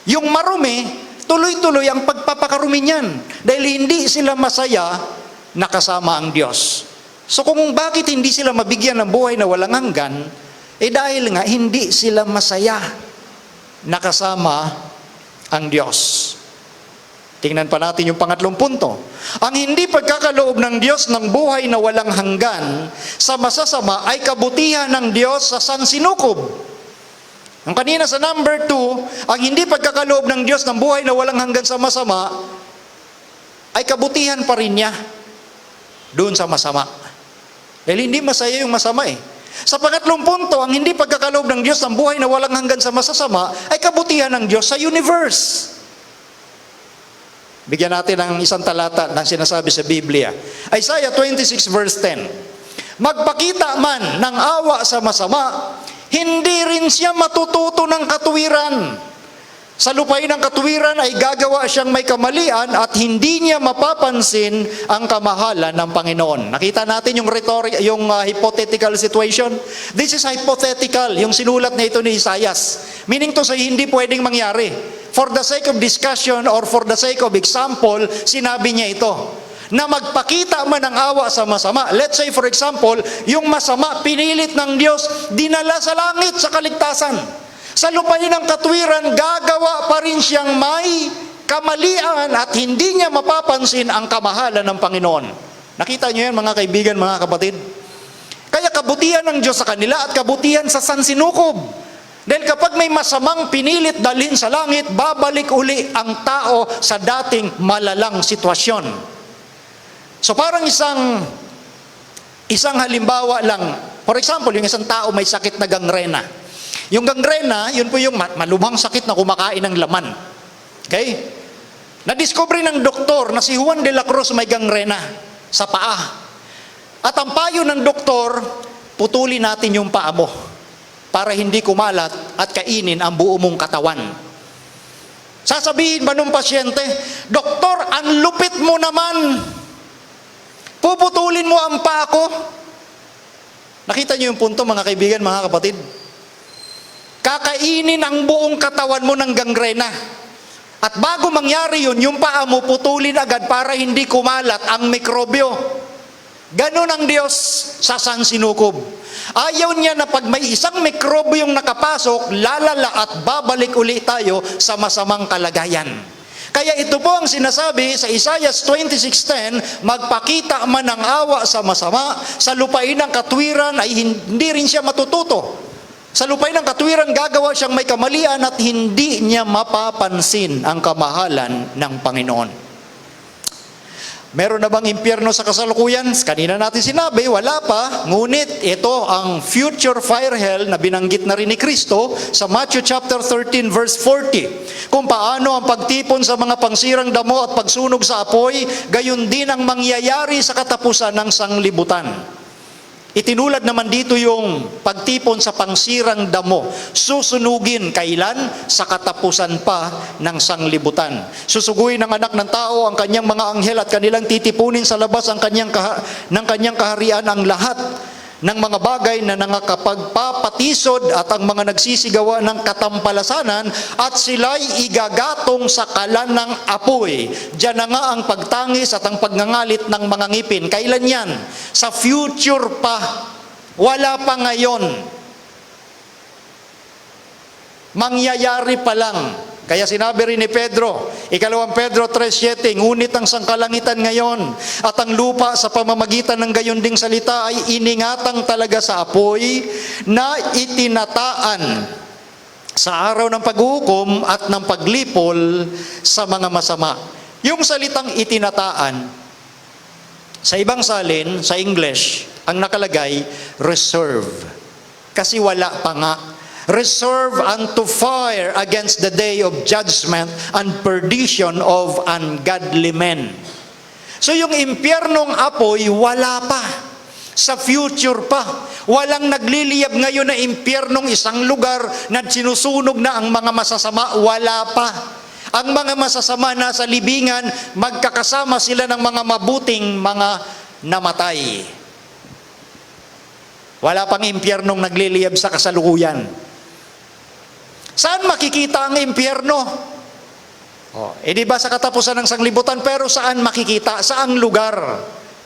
Yung marumi, tuloy-tuloy ang pagpapakarumi niyan. Dahil hindi sila masaya na kasama ang Diyos. So kung bakit hindi sila mabigyan ng buhay na walang hanggan, dahil nga hindi sila masaya na kasama ang Diyos. Tingnan pa natin yung pangatlong punto. Ang hindi pagkakaloob ng Diyos ng buhay na walang hanggan sa masasama ay kabutihan ng Diyos sa sansinukob. Ang kanina sa number 2, ang hindi pagkakaloob ng Diyos ng buhay na walang hanggan sa masama ay kabutihan pa rin niya doon sa masama. Dahil hindi masaya yung masama eh. Sa pangatlong punto, ang hindi pagkakaloob ng Diyos ng buhay na walang hanggan sa masasama ay kabutihan ng Diyos sa universe. Bigyan natin ng isang talata na sinasabi sa Biblia. Isaiah 26 verse 10. Magpakita man ng awa sa masama, hindi rin siya matututo ng katuwiran. Sa lupain ng katuwiran ay gagawa siyang may kamalian at hindi niya mapapansin ang kamahalan ng Panginoon. Nakita natin yung hypothetical situation. This is hypothetical, yung sinulat na ito ni Isaias. Meaning to say, hindi pwedeng mangyari. For the sake of discussion or for the sake of example, sinabi niya ito. Na magpakita man ng awa sa masama. Let's say for example, yung masama pinilit ng Diyos, dinala sa langit sa kaligtasan. Sa lupain ng katwiran, gagawa pa rin siyang may kamalian at hindi niya mapapansin ang kamahalan ng Panginoon. Nakita niyo yan mga kaibigan, mga kapatid? Kaya kabutihan ng Diyos sa kanila at kabutihan sa sansinukob. Dahil kapag may masamang pinilit dalhin sa langit, babalik uli ang tao sa dating malalang sitwasyon. So parang isang halimbawa lang, for example, yung isang tao may sakit na gangrena. Yung gangrena, yun po yung malubhang sakit na kumakain ng laman. Okay? Nadiscovery ng doktor na si Juan de la Cruz may gangrena sa paa. At ang payo ng doktor, putulin natin yung paa mo para hindi kumalat at kainin ang buo mong katawan. Sasabihin ba nung pasyente, Doktor, ang lupit mo naman. Puputulin mo ang paa ko. Nakita niyo yung punto, mga kaibigan, mga kapatid? Kakainin ang buong katawan mo ng gangrena. At bago mangyari yun, yung paa mo putulin agad para hindi kumalat ang mikrobyo. Ganon ang Diyos sa sansinukob. Ayaw niya na pag may isang mikrobyong nakapasok, lalala at babalik uli tayo sa masamang kalagayan. Kaya ito po ang sinasabi sa Isaiah 26:10, magpakita man ng awa sa masama, sa lupain ng katwiran ay hindi rin siya matututo. Sa lupain ng katwiran gagawa siyang may kamalian at hindi niya mapapansin ang kamahalan ng Panginoon. Meron na bang impyerno sa kasalukuyan? Kanina natin sinabi, wala pa. Ngunit ito ang future fire hell na binanggit na rin ni Kristo sa Matthew chapter 13 verse 40. Kung paano ang pagtipon sa mga pangsirang damo at pagsunog sa apoy, gayon din ang mangyayari sa katapusan ng sanglibutan. Itinulad naman dito yung pagtipon sa pangsirang damo. Susunugin kailan? Sa katapusan pa ng sanglibutan. Susuguin ng anak ng tao ang kanyang mga anghel at kanilang titipunin sa labas ng kanyang kaharian ang lahat ng mga bagay na nakakapagpapatisod at ang mga nagsisigawa ng katampalasanan at sila'y igagatong sa kalan ng apoy. Diyan na nga ang pagtangis at ang pagngangalit ng mga ngipin. Kailan yan? Sa future pa. Wala pa ngayon. Mangyayari pa lang. Kaya sinabi rin ni Pedro, ikalawang Pedro 3:7, ngunit ang sangkalangitan ngayon at ang lupa sa pamamagitan ng gayon ding salita ay iningatang talaga sa apoy na itinataan sa araw ng paghuhukom at ng paglipol sa mga masama. Yung salitang itinataan, Sa ibang salin, sa English, ang nakalagay, reserve. Kasi wala pa nga. Reserve unto fire against the day of judgment and perdition of ungodly men. So yung impyernong apoy, wala pa. Sa future pa. Walang nagliliyab ngayon na impyernong isang lugar na sinusunog na ang mga masasama. Wala pa. Ang mga masasama na sa libingan, magkakasama sila ng mga mabuting mga namatay. Wala pang impyernong nagliliyab sa kasalukuyan. Saan makikita ang impyerno? Di ba sa katapusan ng sanglibutan, pero saan makikita? Saang lugar?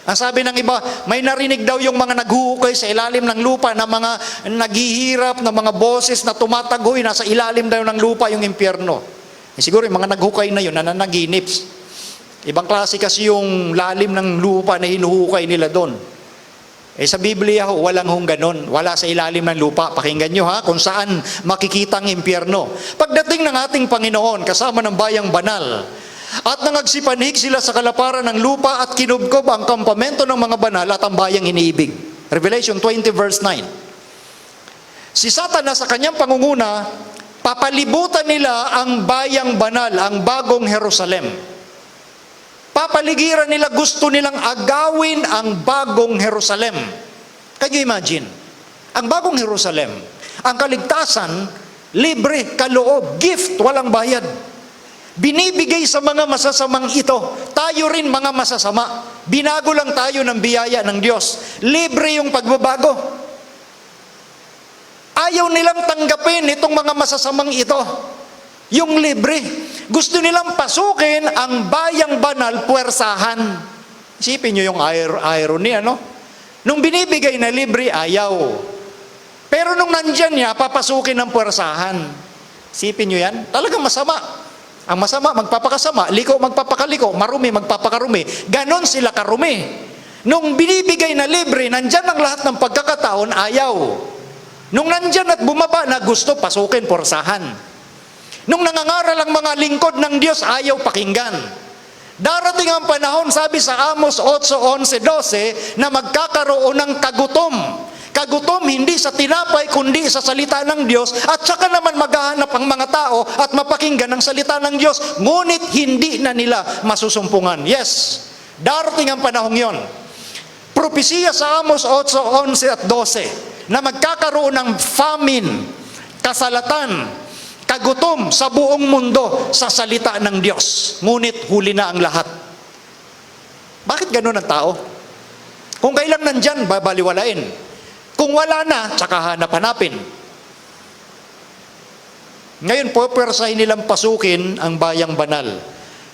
Ang sabi ng iba, may narinig daw yung mga naghuhukay sa ilalim ng lupa na mga naghihirap na mga boses na tumatagoy, nasa ilalim daw ng lupa yung impyerno. Siguro yung mga naghukay na yun, nananaginip. Ibang klase kasi yung lalim ng lupa na hinuhukay nila doon. Sa Biblia walang hong ganon. Wala sa ilalim ng lupa. Pakinggan nyo kung saan makikita ang impyerno. Pagdating ng ating Panginoon, kasama ng bayang banal, at nangagsipanhig sila sa kalaparan ng lupa at kinubkob ang kampamento ng mga banal at ang bayang iniibig. Revelation 20 verse 9. Si Satanas sa kanyang pangunguna, papalibutan nila ang bayang banal, ang bagong Jerusalem. Papaligiran nila, gusto nilang agawin ang bagong Jerusalem. Can you imagine? Ang bagong Jerusalem, ang kaligtasan, libre, kaloob, gift, walang bayad. Binibigay sa mga masasamang ito. Tayo rin mga masasama. Binago lang tayo ng biyaya ng Diyos. Libre yung pagbabago. Ayaw nilang tanggapin itong mga masasamang ito. Yung libre. Gusto nilang pasukin ang bayang banal, puwersahan. Isipin nyo yung irony, ano? Nung binibigay na libre, ayaw. Pero nung nandyan niya, papasukin ng puwersahan. Isipin nyo yan? Talagang masama. Ang masama, magpapakasama. Liko, magpapakaliko. Marumi, magpapakarumi. Ganon sila karumi. Nung binibigay na libre, nandyan ang lahat ng pagkakataon, ayaw. Nung nandyan at bumaba na gusto, pasukin, puwersahan. Nung nangangaral ang mga lingkod ng Diyos, ayaw pakinggan. Darating ang panahon, sabi sa Amos 8:11-12, na magkakaroon ng kagutom. Kagutom hindi sa tinapay, kundi sa salita ng Diyos, at saka naman maghahanap ang mga tao at mapakinggan ang salita ng Diyos, ngunit hindi na nila masusumpungan. Yes, darating ang panahong yon. Propesiya sa Amos 8:11 at 12, na magkakaroon ng famine, kasalatan, kagutom sa buong mundo sa salita ng Diyos. Ngunit huli na ang lahat. Bakit ganun ang tao? Kung kailan nandyan, babaliwalain. Kung wala na, tsaka hanap-hanapin. Ngayon po, persahin nilang pasukin ang bayang banal.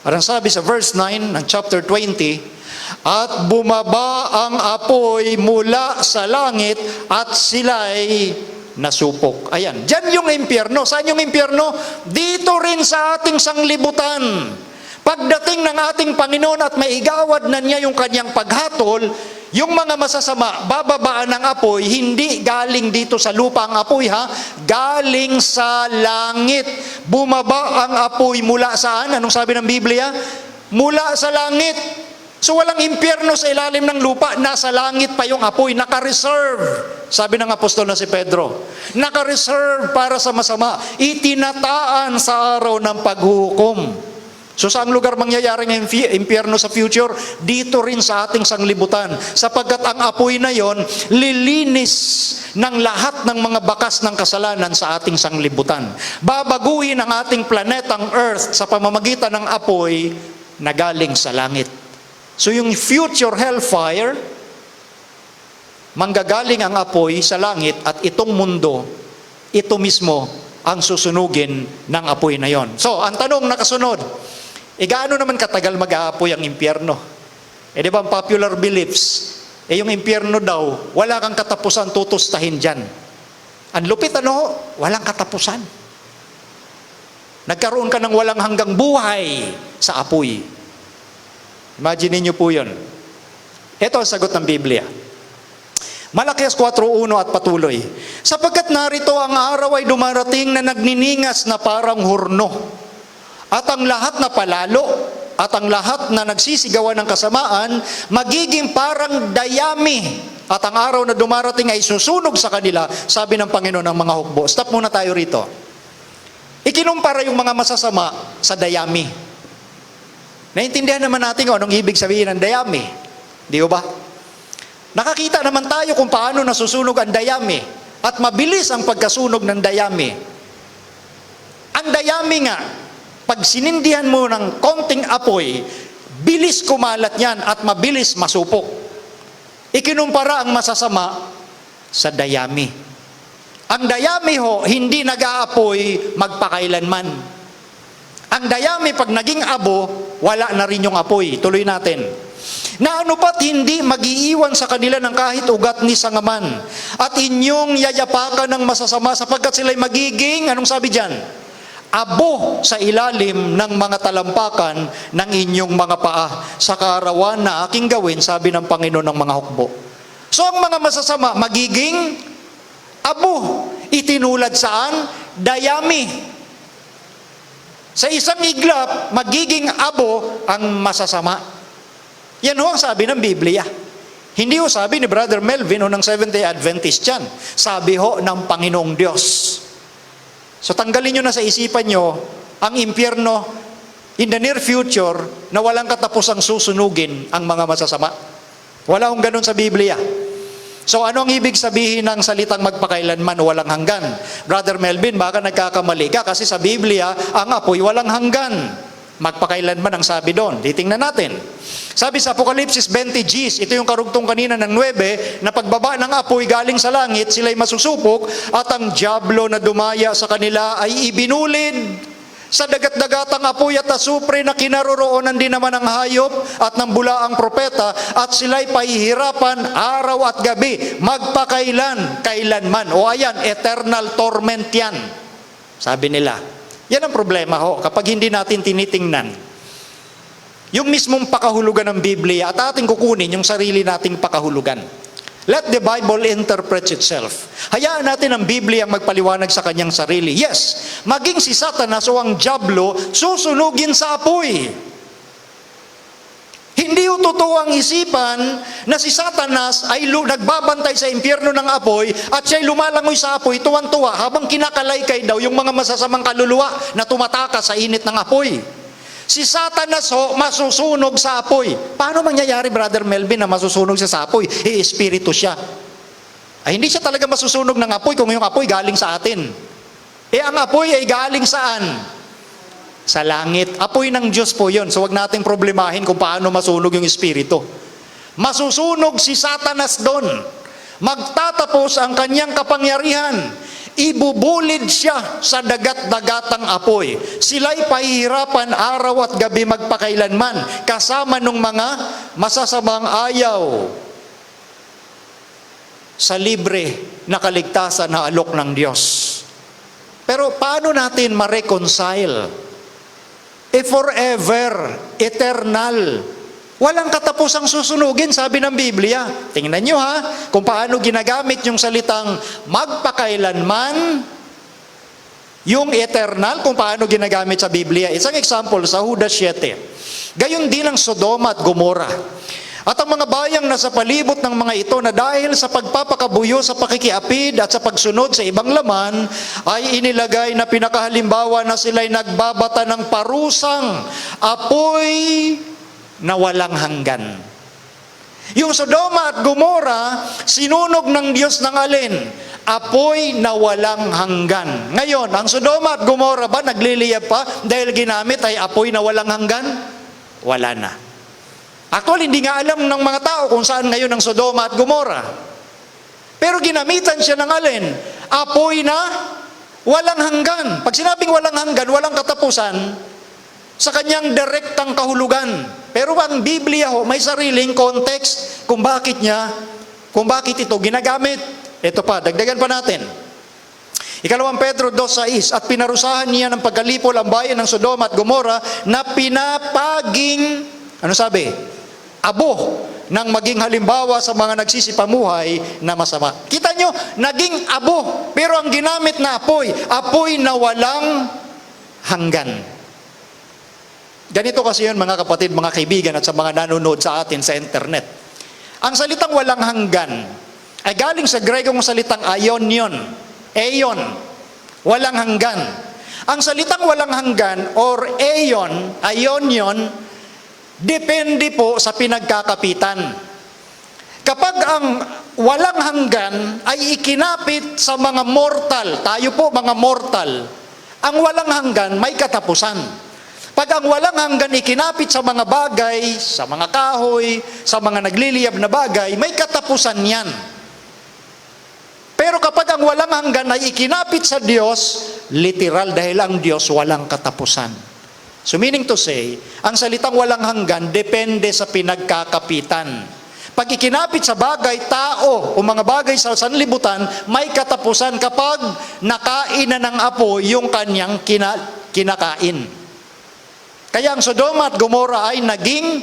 At ang sabi sa verse 9 ng chapter 20, at bumaba ang apoy mula sa langit at sila'y nasupok. Ayan, dyan yung impyerno. Saan yung impyerno? Dito rin sa ating sanglibutan. Pagdating ng ating Panginoon at maigawad na niya yung kanyang paghatol, yung mga masasama, bababaan ng apoy, hindi galing dito sa lupa ang apoy galing sa langit. Bumaba ang apoy mula saan? Anong sabi ng Biblia? Mula sa langit. So walang impyerno sa ilalim ng lupa, nasa langit pa yung apoy, naka-reserve. Sabi ng apostol na si Pedro, naka-reserve para sa masama, itinataan sa araw ng paghuhukom. So saang lugar mangyayari ng impyerno sa future? Dito rin sa ating sanglibutan. Sapagkat ang apoy na yon, lilinis ng lahat ng mga bakas ng kasalanan sa ating sanglibutan. Babaguhin ang ating planetang Earth sa pamamagitan ng apoy na galing sa langit. So yung future hellfire, manggagaling ang apoy sa langit at itong mundo, ito mismo ang susunugin ng apoy na yon. So, ang tanong nakasunod, gaano naman katagal mag-aapoy ang impyerno? Di ba ang popular beliefs, yung impyerno daw, wala kang katapusan, tutustahin dyan. Ang lupit walang katapusan. Nagkaroon ka ng walang hanggang buhay sa apoy. Imagine niyo po yun. Ito ang sagot ng Biblia. Malakias 4:1 at patuloy. Sapagkat narito ang araw ay dumarating na nagniningas na parang hurno, at ang lahat na palalo at ang lahat na nagsisigawan ng kasamaan, magiging parang dayami. At ang araw na dumarating ay susunog sa kanila, sabi ng Panginoon ng mga hukbo. Stop muna tayo rito. Ikinumpara yung mga masasama sa dayami. Naintindihan naman natin kung anong ibig sabihin ng dayami. Di ba? Nakakita naman tayo kung paano nasusunog ang dayami at mabilis ang pagkasunog ng dayami. Ang dayami nga, pag sinindihan mo ng konting apoy, bilis kumalat yan at mabilis masupok. Ikinumpara ang masasama sa dayami. Ang dayami ho, hindi nag-aapoy magpakailanman. Ang dayami, pag naging abo, wala na rin yung apoy. Tuloy natin. Na ano pat hindi mag-iiwan sa kanila ng kahit ugat ni sangaman. At inyong yayapakan ng masasama sapagkat sila'y magiging, anong sabi dyan? Abo sa ilalim ng mga talampakan ng inyong mga paa sa kaarawan na aking gawin, sabi ng Panginoon ng mga hukbo. So ang mga masasama magiging abo. Itinulad saan? Dayami. Sa isang iglap, magiging abo ang masasama. Yan ho ang sabi ng Biblia. Hindi ho sabi ni Brother Melvin o ng Seventh-day Adventist yan. Sabi ho ng Panginoong Diyos. So tanggalin nyo na sa isipan nyo ang impyerno in the near future na walang katapusang susunugin ang mga masasama. Wala hong ganun sa Biblia. So ano ang ibig sabihin ng salitang magpakailanman o walang hanggan? Brother Melvin, baka nagkakamali ka kasi sa Biblia ang apoy walang hanggan. Magpakailanman ang sabi doon. Titingnan natin. Sabi sa Apokalipsis 20:10, ito yung karugtong kanina ng 9, na pagbaba ng apoy galing sa langit, sila'y masusupok, at ang dyablo na dumaya sa kanila ay ibinulid sa dagat-dagatang apoy at asupre na kinaroroonan din naman ng hayop at ng bulaang propeta, at sila'y pahihirapan araw at gabi, kailanman. O ayan, eternal torment yan. Sabi nila. Yan ang problema ho, kapag hindi natin tinitingnan yung mismong pakahulugan ng Biblia at ating kukunin yung sarili nating pakahulugan. Let the Bible interpret itself. Hayaan natin ang Biblia magpaliwanag sa kanyang sarili. Yes, maging si Satanas o ang dyablo susunugin sa apoy. Hindi yung totoo ang isipan na si Satanas ay nagbabantay sa impyerno ng apoy at siya'y lumalangoy sa apoy tuwan-tuwa habang kinakalaykay daw yung mga masasamang kaluluwa na tumatakas sa init ng apoy. Si Satanas ho, masusunog sa apoy. Paano mangyayari, Brother Melvin, na masusunog siya sa apoy? Espiritu siya. Ay, hindi siya talaga masusunog ng apoy kung yung apoy galing sa atin. Ang apoy ay galing saan? Sa langit. Apoy ng Diyos po yun. So wag nating problemahin kung paano masunog yung Espiritu. Masusunog si Satanas doon. Magtatapos ang kanyang kapangyarihan. Ibubulid siya sa dagat-dagatang apoy. Sila'y pahihirapan araw at gabi magpakailanman, kasama nung mga masasamang ayaw sa libre na kaligtasan na alok ng Diyos. Pero paano natin ma-reconcile? Forever, eternal. Walang katapusang susunugin, sabi ng Biblia. Tingnan nyo ha, kung paano ginagamit yung salitang magpakailanman, yung eternal, kung paano ginagamit sa Biblia. Isang example sa Judas 7. Gayon din ang Sodoma at Gomora. At ang mga bayang nasa palibot ng mga ito na dahil sa pagpapakabuyo sa pakikiapid at sa pagsunod sa ibang laman, ay inilagay na pinakahalimbawa na sila'y nagbabata ng parusang apoy na walang hanggan. Yung Sodoma at Gomora, sinunog ng Diyos ng alin? Apoy na walang hanggan. Ngayon, ang Sodoma at Gomora ba nagliliyab pa dahil ginamit ay apoy na walang hanggan? Wala na. Actually, hindi nga alam ng mga tao kung saan ngayon ang Sodoma at Gomora. Pero ginamitan siya ng alin? Apoy na walang hanggan. Pag sinabing walang hanggan, walang katapusan sa kanyang direktang kahulugan. Pero ang Biblia ho, may sariling context kung bakit ito ginagamit. Ito pa, dagdagan pa natin. Ikalawang Pedro 2:6, at pinarusahan niya ng pagkalipol ang bayan ng Sodoma at Gomora na pinapaging, ano sabi? Abo nang maging halimbawa sa mga nagsisipamuhay na masama. Kita nyo, naging abo, pero ang ginamit na apoy na walang hanggan. Ganito kasi yun mga kapatid, mga kaibigan at sa mga nanonood sa atin sa internet. Ang salitang walang hanggan ay galing sa Grekong salitang aionion. Aeon. Walang hanggan. Ang salitang walang hanggan or aionion, depende po sa pinagkakapitan. Kapag ang walang hanggan ay ikinapit sa mga mortal, tayo po mga mortal, ang walang hanggan may katapusan. Pag ang walang hanggan ikinapit sa mga bagay, sa mga kahoy, sa mga nagliliyab na bagay, may katapusan yan. Pero kapag ang walang hanggan ay ikinapit sa Diyos, literal dahil ang Diyos walang katapusan. So meaning to say, ang salitang walang hanggan depende sa pinagkakapitan. Pag ikinapit sa bagay, tao o mga bagay sa sanlibutan, may katapusan kapag nakain na ng apoy yung kanyang kinakain. Kaya ang Sodoma at Gomora ay naging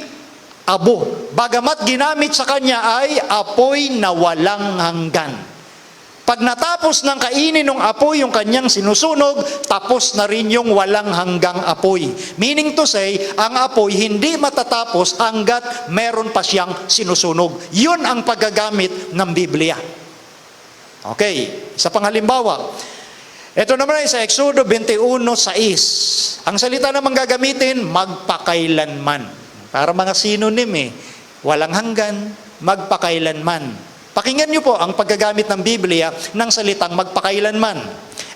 abo. Bagamat ginamit sa kanya ay apoy na walang hanggan. Pag natapos ng kainin ng apoy yung kanyang sinusunog, tapos na rin yung walang hanggang apoy. Meaning to say, ang apoy hindi matatapos hanggat meron pa siyang sinusunog. Yun ang paggagamit ng Biblia. Okay, isa pang halimbawa. Ito naman ay sa Exodo 21:6. Ang salita naman gagamitin, magpakailanman. Para mga synonym walang hanggan, magpakailanman. Pakinggan niyo po ang paggagamit ng Biblia ng salitang magpakailanman.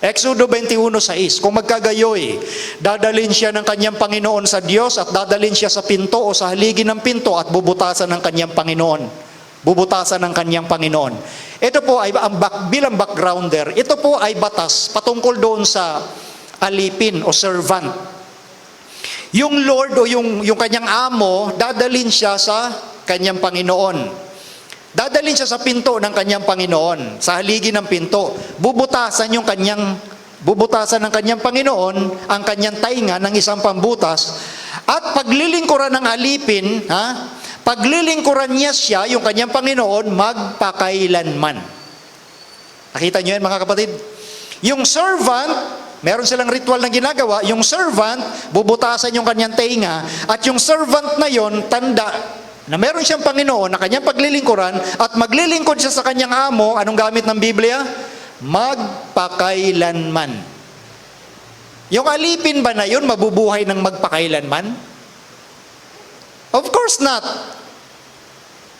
Exodo 21:6, kung magkagayoy, dadalhin siya ng kanyang Panginoon sa Diyos at dadalhin siya sa pinto o sa haligi ng pinto at bubutasan ng kanyang Panginoon. Bubutasan ng kanyang Panginoon. Ito po ay bilang backgrounder, ito po ay batas patungkol doon sa alipin o servant. Yung Lord o yung kanyang amo, dadalhin siya sa kanyang Panginoon. Dadalhin siya sa pinto ng kanyang Panginoon, sa haligi ng pinto. Bubutasan ng kanyang Panginoon ang kanyang tainga ng isang pambutas at paglilingkuran ng alipin, paglilingkuran niya siya, yung kanyang Panginoon, magpakailanman. Nakita niyo yan mga kapatid? Yung servant, meron silang ritual na ginagawa, yung servant, bubutasan yung kanyang tainga, at yung servant na yon tanda na meron siyang Panginoon na kanyang paglilingkuran, at maglilingkod siya sa kanyang amo. Anong gamit ng Biblia? Magpakailanman. Yung alipin ba na yun, mabubuhay ng magpakailanman? Of course not.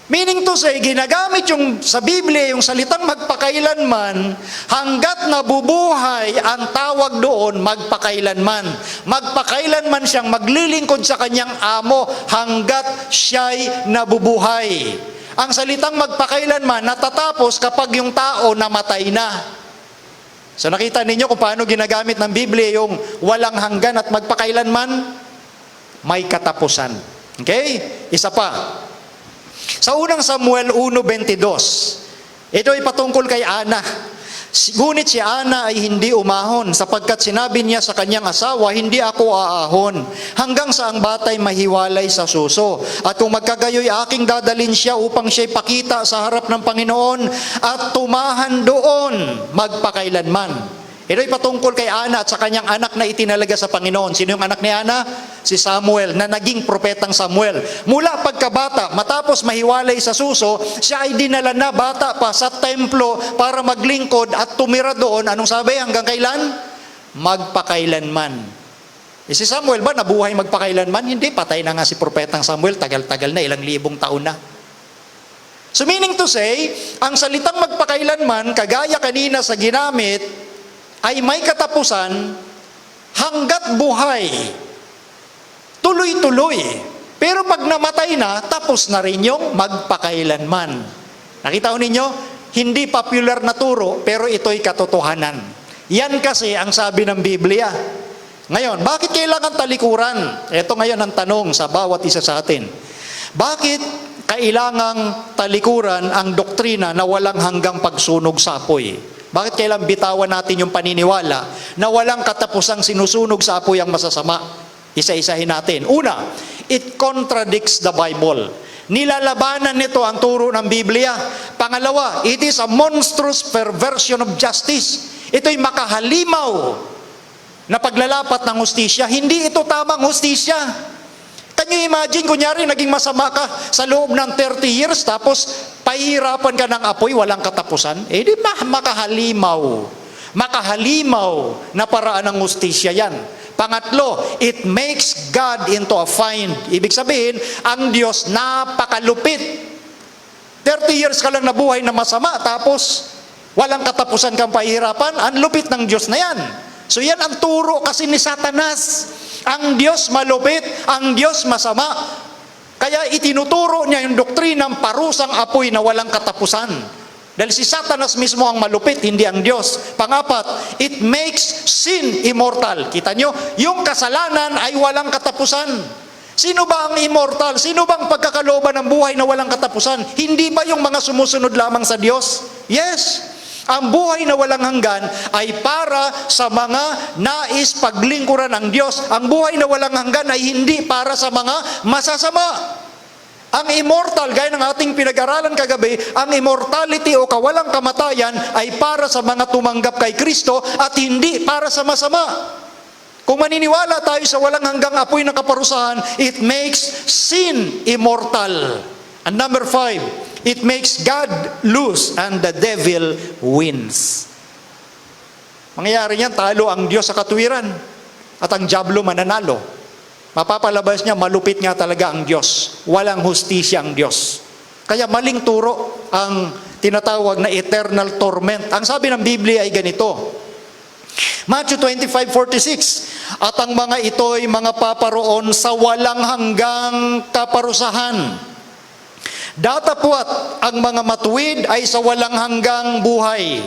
Meaning to say, ginagamit yung sa Biblia, yung salitang magpakailanman, hanggat nabubuhay ang tawag doon, magpakailanman. Magpakailanman siyang maglilingkod sa kanyang amo hanggat siya'y nabubuhay. Ang salitang magpakailanman natatapos kapag yung tao namatay na. So nakita ninyo kung paano ginagamit ng Biblia yung walang hanggan at magpakailanman? May katapusan. Okay? Isa pa. Sa unang Samuel 1:22, ito ay patungkol kay Ana. Ngunit si Ana ay hindi umahon sapagkat sinabi niya sa kanyang asawa, hindi ako aahon hanggang sa ang batay mahiwalay sa suso. At kung magkagayoy aking dadalin siya upang siya'y pakita sa harap ng Panginoon at tumahan doon magpakailanman. Ito ay patungkol kay Ana at sa kanyang anak na itinalaga sa Panginoon. Sino yung anak ni Ana? Si Samuel, na naging propetang Samuel. Mula pagkabata, matapos mahiwalay sa suso, siya ay dinala na bata pa sa templo para maglingkod at tumira doon. Anong sabi? Hanggang kailan? Magpakailanman. Si Samuel ba nabuhay magpakailanman? Hindi, patay na nga si propetang Samuel. Tagal-tagal na, ilang libong taon na. So meaning to say, ang salitang magpakailanman, kagaya kanina sa ginamit, ay may katapusan hanggat buhay. Tuloy-tuloy. Pero pag namatay na, tapos na rin yung magpakailanman. Nakita ko ninyo? Hindi popular na turo, pero ito'y katotohanan. Yan kasi ang sabi ng Biblia. Ngayon, bakit kailangan talikuran? Ito ngayon ang tanong sa bawat isa sa atin. Bakit kailangang talikuran ang doktrina na walang hanggang pagsunog sa apoy? Bakit kailangan bitawan natin yung paniniwala na walang katapusang sinusunog sa apoy ang masasama? Isa-isahin natin. Una, it contradicts the Bible. Nilalabanan nito ang turo ng Biblia. Pangalawa, it is a monstrous perversion of justice. Ito'y makahalimaw na paglalapat ng hustisya. Hindi ito tamang hustisya. Can you imagine, kunyari, naging masama ka sa loob ng 30 years, tapos pahihirapan ka ng apoy, walang katapusan? Eh di makahalimaw. Makahalimaw na paraan ng hustisya yan. Pangatlo, it makes God into a find. Ibig sabihin, ang Diyos napakalupit. 30 years ka lang nabuhay na masama, tapos walang katapusan kang pahihirapan, ang lupit ng Diyos na yan. So yan ang turo kasi ni Satanas. Ang Diyos malupit, ang Diyos masama. Kaya itinuturo niya yung doktrinang parusang apoy na walang katapusan. Dahil si Satanas mismo ang malupit, hindi ang Diyos. Pangapat, it makes sin immortal. Kita nyo, yung kasalanan ay walang katapusan. Sino ba ang immortal? Sino bang pagkakalooban ng buhay na walang katapusan? Hindi ba yung mga sumusunod lamang sa Diyos? Yes. Ang buhay na walang hanggan ay para sa mga nais paglingkuran ng Diyos. Ang buhay na walang hanggan ay hindi para sa mga masasama. Ang immortal, gaya ng ating pinag-aralan kagabi, ang immortality o kawalang kamatayan ay para sa mga tumanggap kay Kristo at hindi para sa masama. Kung maniniwala tayo sa walang hanggang apoy ng kaparusahan, it makes sin immortal. And number 5, it makes God lose and the devil wins. Mangyayari niyan, talo ang Diyos sa katuwiran at ang diablo mananalo. Mapapalabas niya, malupit nga talaga ang Diyos. Walang hustisya ang Diyos. Kaya maling turo ang tinatawag na eternal torment. Ang sabi ng Biblia ay ganito, Matthew 25:46, at ang mga ito'y mga paparoon sa walang hanggang kaparusahan. Datapwat ang mga matuwid ay sa walang hanggang buhay.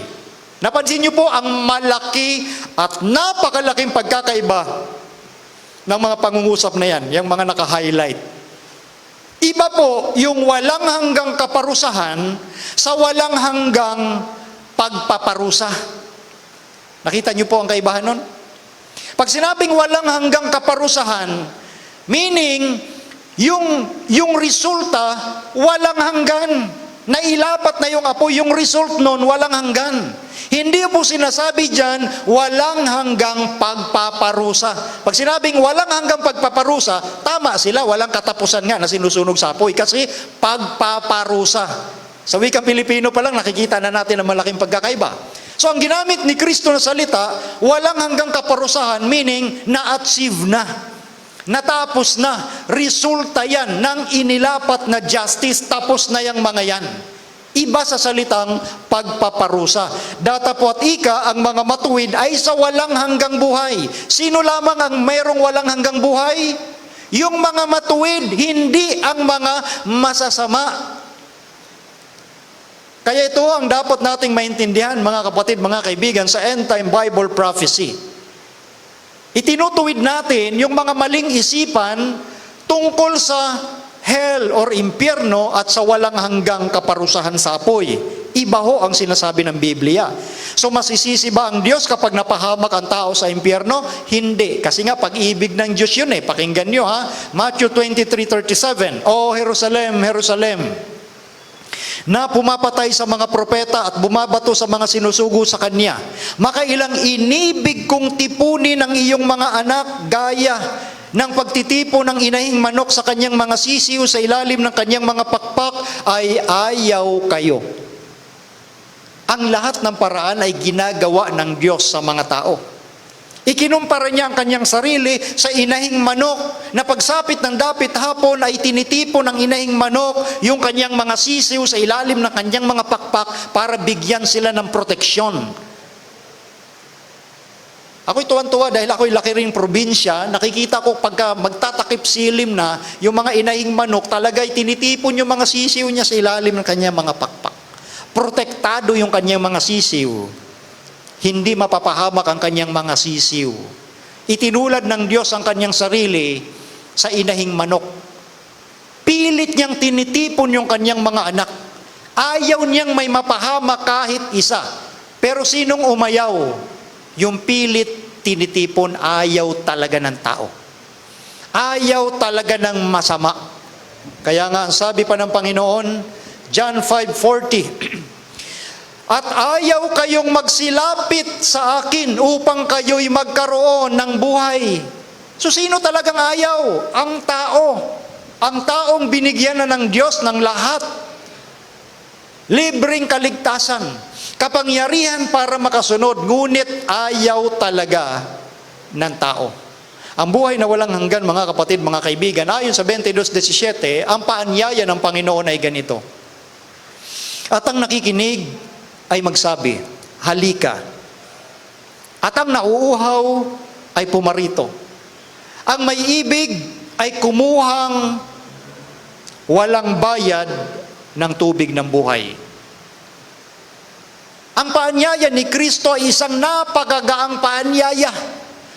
Napansin niyo po ang malaki at napakalaking pagkakaiba ng mga pangungusap na yan, yung mga naka-highlight. Iba po yung walang hanggang kaparusahan sa walang hanggang pagpaparusa. Nakita niyo po ang kaibahan nun? Pag sinabing walang hanggang kaparusahan, meaning yung resulta walang hanggan. Nailapat na yung apoy, yung result nun walang hanggan. Hindi po sinasabi dyan walang hanggang pagpaparusa. Pag sinabing walang hanggang pagpaparusa, tama sila, walang katapusan nga na sinusunog sa apoy kasi pagpaparusa. Sa wikang Pilipino pa lang nakikita na natin ang malaking pagkakaiba. So ang ginamit ni Kristo na salita, walang hanggang kaparusahan, meaning na-achieve na. Natapos na, resulta yan ng inilapat na justice, tapos na yung mga yan. Iba sa salitang pagpaparusa. Datapwat ika, ang mga matuwid ay sa walang hanggang buhay. Sino lamang ang mayroong walang hanggang buhay? Yung mga matuwid, hindi ang mga masasama. Kaya ito ang dapat nating maintindihan, mga kapatid, mga kaibigan, sa end-time Bible prophecy. Itinutuwid natin yung mga maling isipan tungkol sa hell or impyerno at sa walang hanggang kaparusahan sa apoy. Iba ho ang sinasabi ng Biblia. So masisisi ba ang Diyos kapag napahamak ang tao sa impyerno? Hindi. Kasi nga pag-ibig ng Diyos yun eh. Pakinggan nyo ha. Matthew 23:37. O Jerusalem, Jerusalem, na pumapatay sa mga propeta at bumabato sa mga sinusugo sa kanya. Makailang inibig kong tipunin ang iyong mga anak gaya ng pagtitipo ng inahing manok sa kanyang mga sisiw sa ilalim ng kanyang mga pakpak ay ayaw kayo. Ang lahat ng paraan ay ginagawa ng Diyos sa mga tao. Ikinumpara niya ang kanyang sarili sa inahing manok na pagsapit ng dapit hapon ay tinitipo ng inahing manok yung kanyang mga sisiw sa ilalim ng kanyang mga pakpak para bigyan sila ng proteksyon. Ako'y tuwan-tuwa dahil ako'y laki ring probinsya, nakikita ko pagka magtatakip silim na, yung mga inahing manok talaga'y tinitipon yung mga sisiw niya sa ilalim ng kanyang mga pakpak. Protektado yung kanyang mga sisiw. Hindi mapapahamak ang kanyang mga sisiw. Itinulad ng Diyos ang kanyang sarili sa inahing manok. Pilit niyang tinitipon yung kanyang mga anak. Ayaw niyang may mapahamak kahit isa. Pero sinong umayaw? Yung pilit tinitipon, ayaw talaga ng tao. Ayaw talaga ng masama. Kaya nga, sabi pa ng Panginoon, John 5:40, at ayaw kayong magsilapit sa akin upang kayo'y magkaroon ng buhay. So sino talagang ayaw? Ang tao. Ang taong binigyan na ng Diyos ng lahat. Libreng kaligtasan, kapangyarihan para makasunod, ngunit ayaw talaga ng tao. Ang buhay na walang hanggan, mga kapatid, mga kaibigan, ayon sa 22:17, ang paanyaya ng Panginoon ay ganito. At ang nakikinig ay magsabi, halika. At ang nauuhaw ay pumarito. Ang may ibig ay kumuhang walang bayad ng tubig ng buhay. Ang paanyaya ni Kristo ay isang napakagaang paanyaya.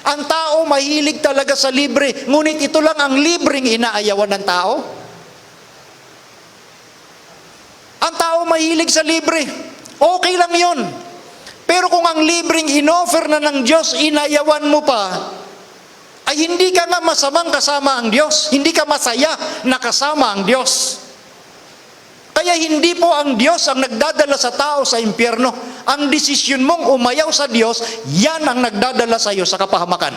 Ang tao mahilig talaga sa libre, ngunit ito lang ang libreng inaayawan ng tao. Ang tao mahilig sa libre, okay lang yun. Pero kung ang libreng inoffer na ng Diyos, inayawan mo pa, ay hindi ka nga masamang kasama ang Diyos. Hindi ka masaya na kasama ang Diyos. Kaya hindi po ang Diyos ang nagdadala sa tao sa impyerno. Ang desisyon mong umayaw sa Diyos, yan ang nagdadala sa iyo sa kapahamakan.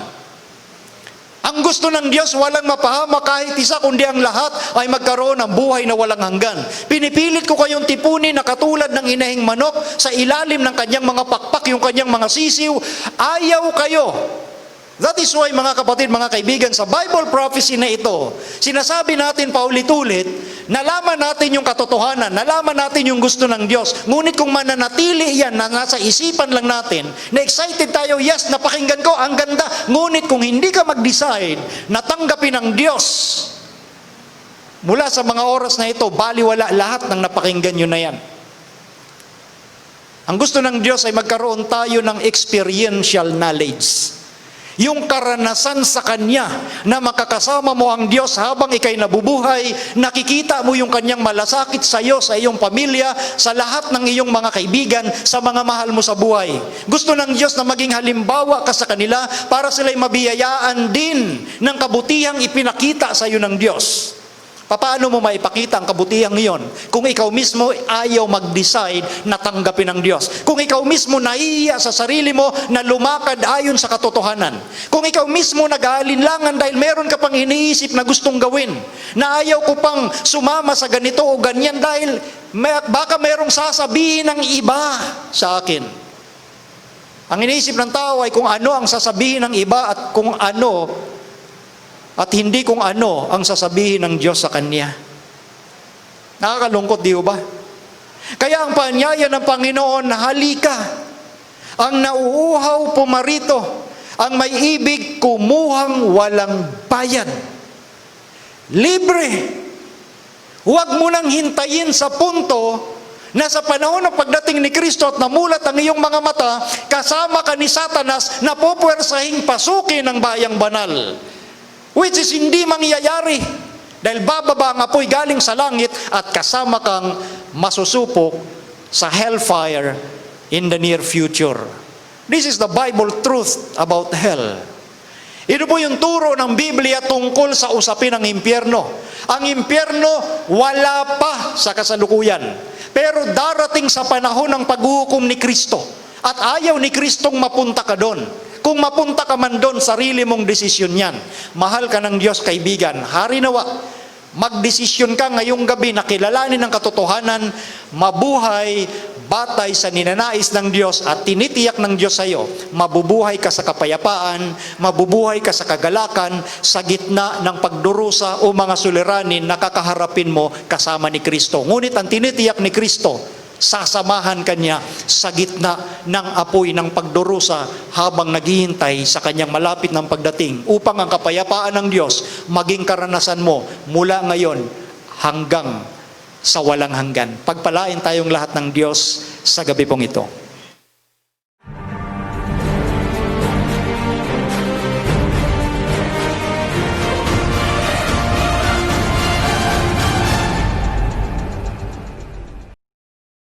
Ang gusto ng Diyos, walang mapahamak kahit isa, kundi ang lahat ay magkaroon ng buhay na walang hanggan. Pinipilit ko kayong tipunin na katulad ng inahing manok sa ilalim ng kanyang mga pakpak, yung kanyang mga sisiw. Ayaw kayo. That is why, mga kapatid, mga kaibigan, sa Bible prophecy na ito, sinasabi natin paulit-ulit, nalaman natin yung katotohanan, nalaman natin yung gusto ng Diyos. Ngunit kung mananatili yan na nasa isipan lang natin, na excited tayo, yes, napakinggan ko, ang ganda. Ngunit kung hindi ka mag-decide na tanggapin ng Diyos, mula sa mga oras na ito, baliwala lahat ng napakinggan nyo na yan. Ang gusto ng Diyos ay magkaroon tayo ng experiential knowledge. Yung karanasan sa Kanya na makakasama mo ang Diyos habang ikay nabubuhay, nakikita mo yung Kanyang malasakit sa iyo, sa iyong pamilya, sa lahat ng iyong mga kaibigan, sa mga mahal mo sa buhay. Gusto ng Diyos na maging halimbawa ka sa kanila para sila'y mabiyayaan din ng kabutihang ipinakita sa iyo ng Diyos. Paano mo maipakita ang kabutihang iyon kung ikaw mismo ayaw mag-decide na tanggapin ng Diyos? Kung ikaw mismo nahihiya sa sarili mo na lumakad ayon sa katotohanan? Kung ikaw mismo nag-aalinlangan dahil meron ka pang iniisip na gustong gawin, na ayaw ko pang sumama sa ganito o ganyan dahil baka merong sasabihin ng iba sa akin. Ang iniisip ng tao ay kung ano ang sasabihin ng iba at kung ano at hindi kung ano ang sasabihin ng Diyos sa Kanya. Nakakalungkot, di ba? Kaya ang paanyaya ng Panginoon, halika. Ang nauuhaw, pumarito. Ang may ibig, kumuhang walang bayad. Libre. Huwag mo nang hintayin sa punto na sa panahon ng pagdating ni Kristo at namulat ang iyong mga mata, kasama ka ni Satanas na pupuwersahing pasukin ng bayang banal. Which is hindi mangyayari dahil bababa ang apoy galing sa langit at kasama kang masusupok sa hellfire in the near future. This is the Bible truth about hell. Ito po yung turo ng Biblia tungkol sa usapin ng impyerno. Ang impyerno wala pa sa kasalukuyan, pero darating sa panahon ng paghuhukom ni Kristo at ayaw ni Kristong mapunta ka doon. Kung mapunta ka man doon, sarili mong desisyon yan. Mahal ka ng Diyos, kaibigan. Hari nawa, magdesisyon ka ngayong gabi na kilalanin ang katotohanan, mabuhay batay sa ninanais ng Diyos at tinitiyak ng Diyos sa iyo. Mabubuhay ka sa kapayapaan, mabubuhay ka sa kagalakan, sa gitna ng pagdurusa o mga suliranin na kakaharapin mo kasama ni Kristo. Ngunit ang tinitiyak ni Kristo, sasamahan kanya sa gitna ng apoy ng pagdurusa habang naghihintay sa kanyang malapit ng pagdating upang ang kapayapaan ng Diyos maging karanasan mo mula ngayon hanggang sa walang hanggan. Pagpalain tayong lahat ng Diyos sa gabi pong ito.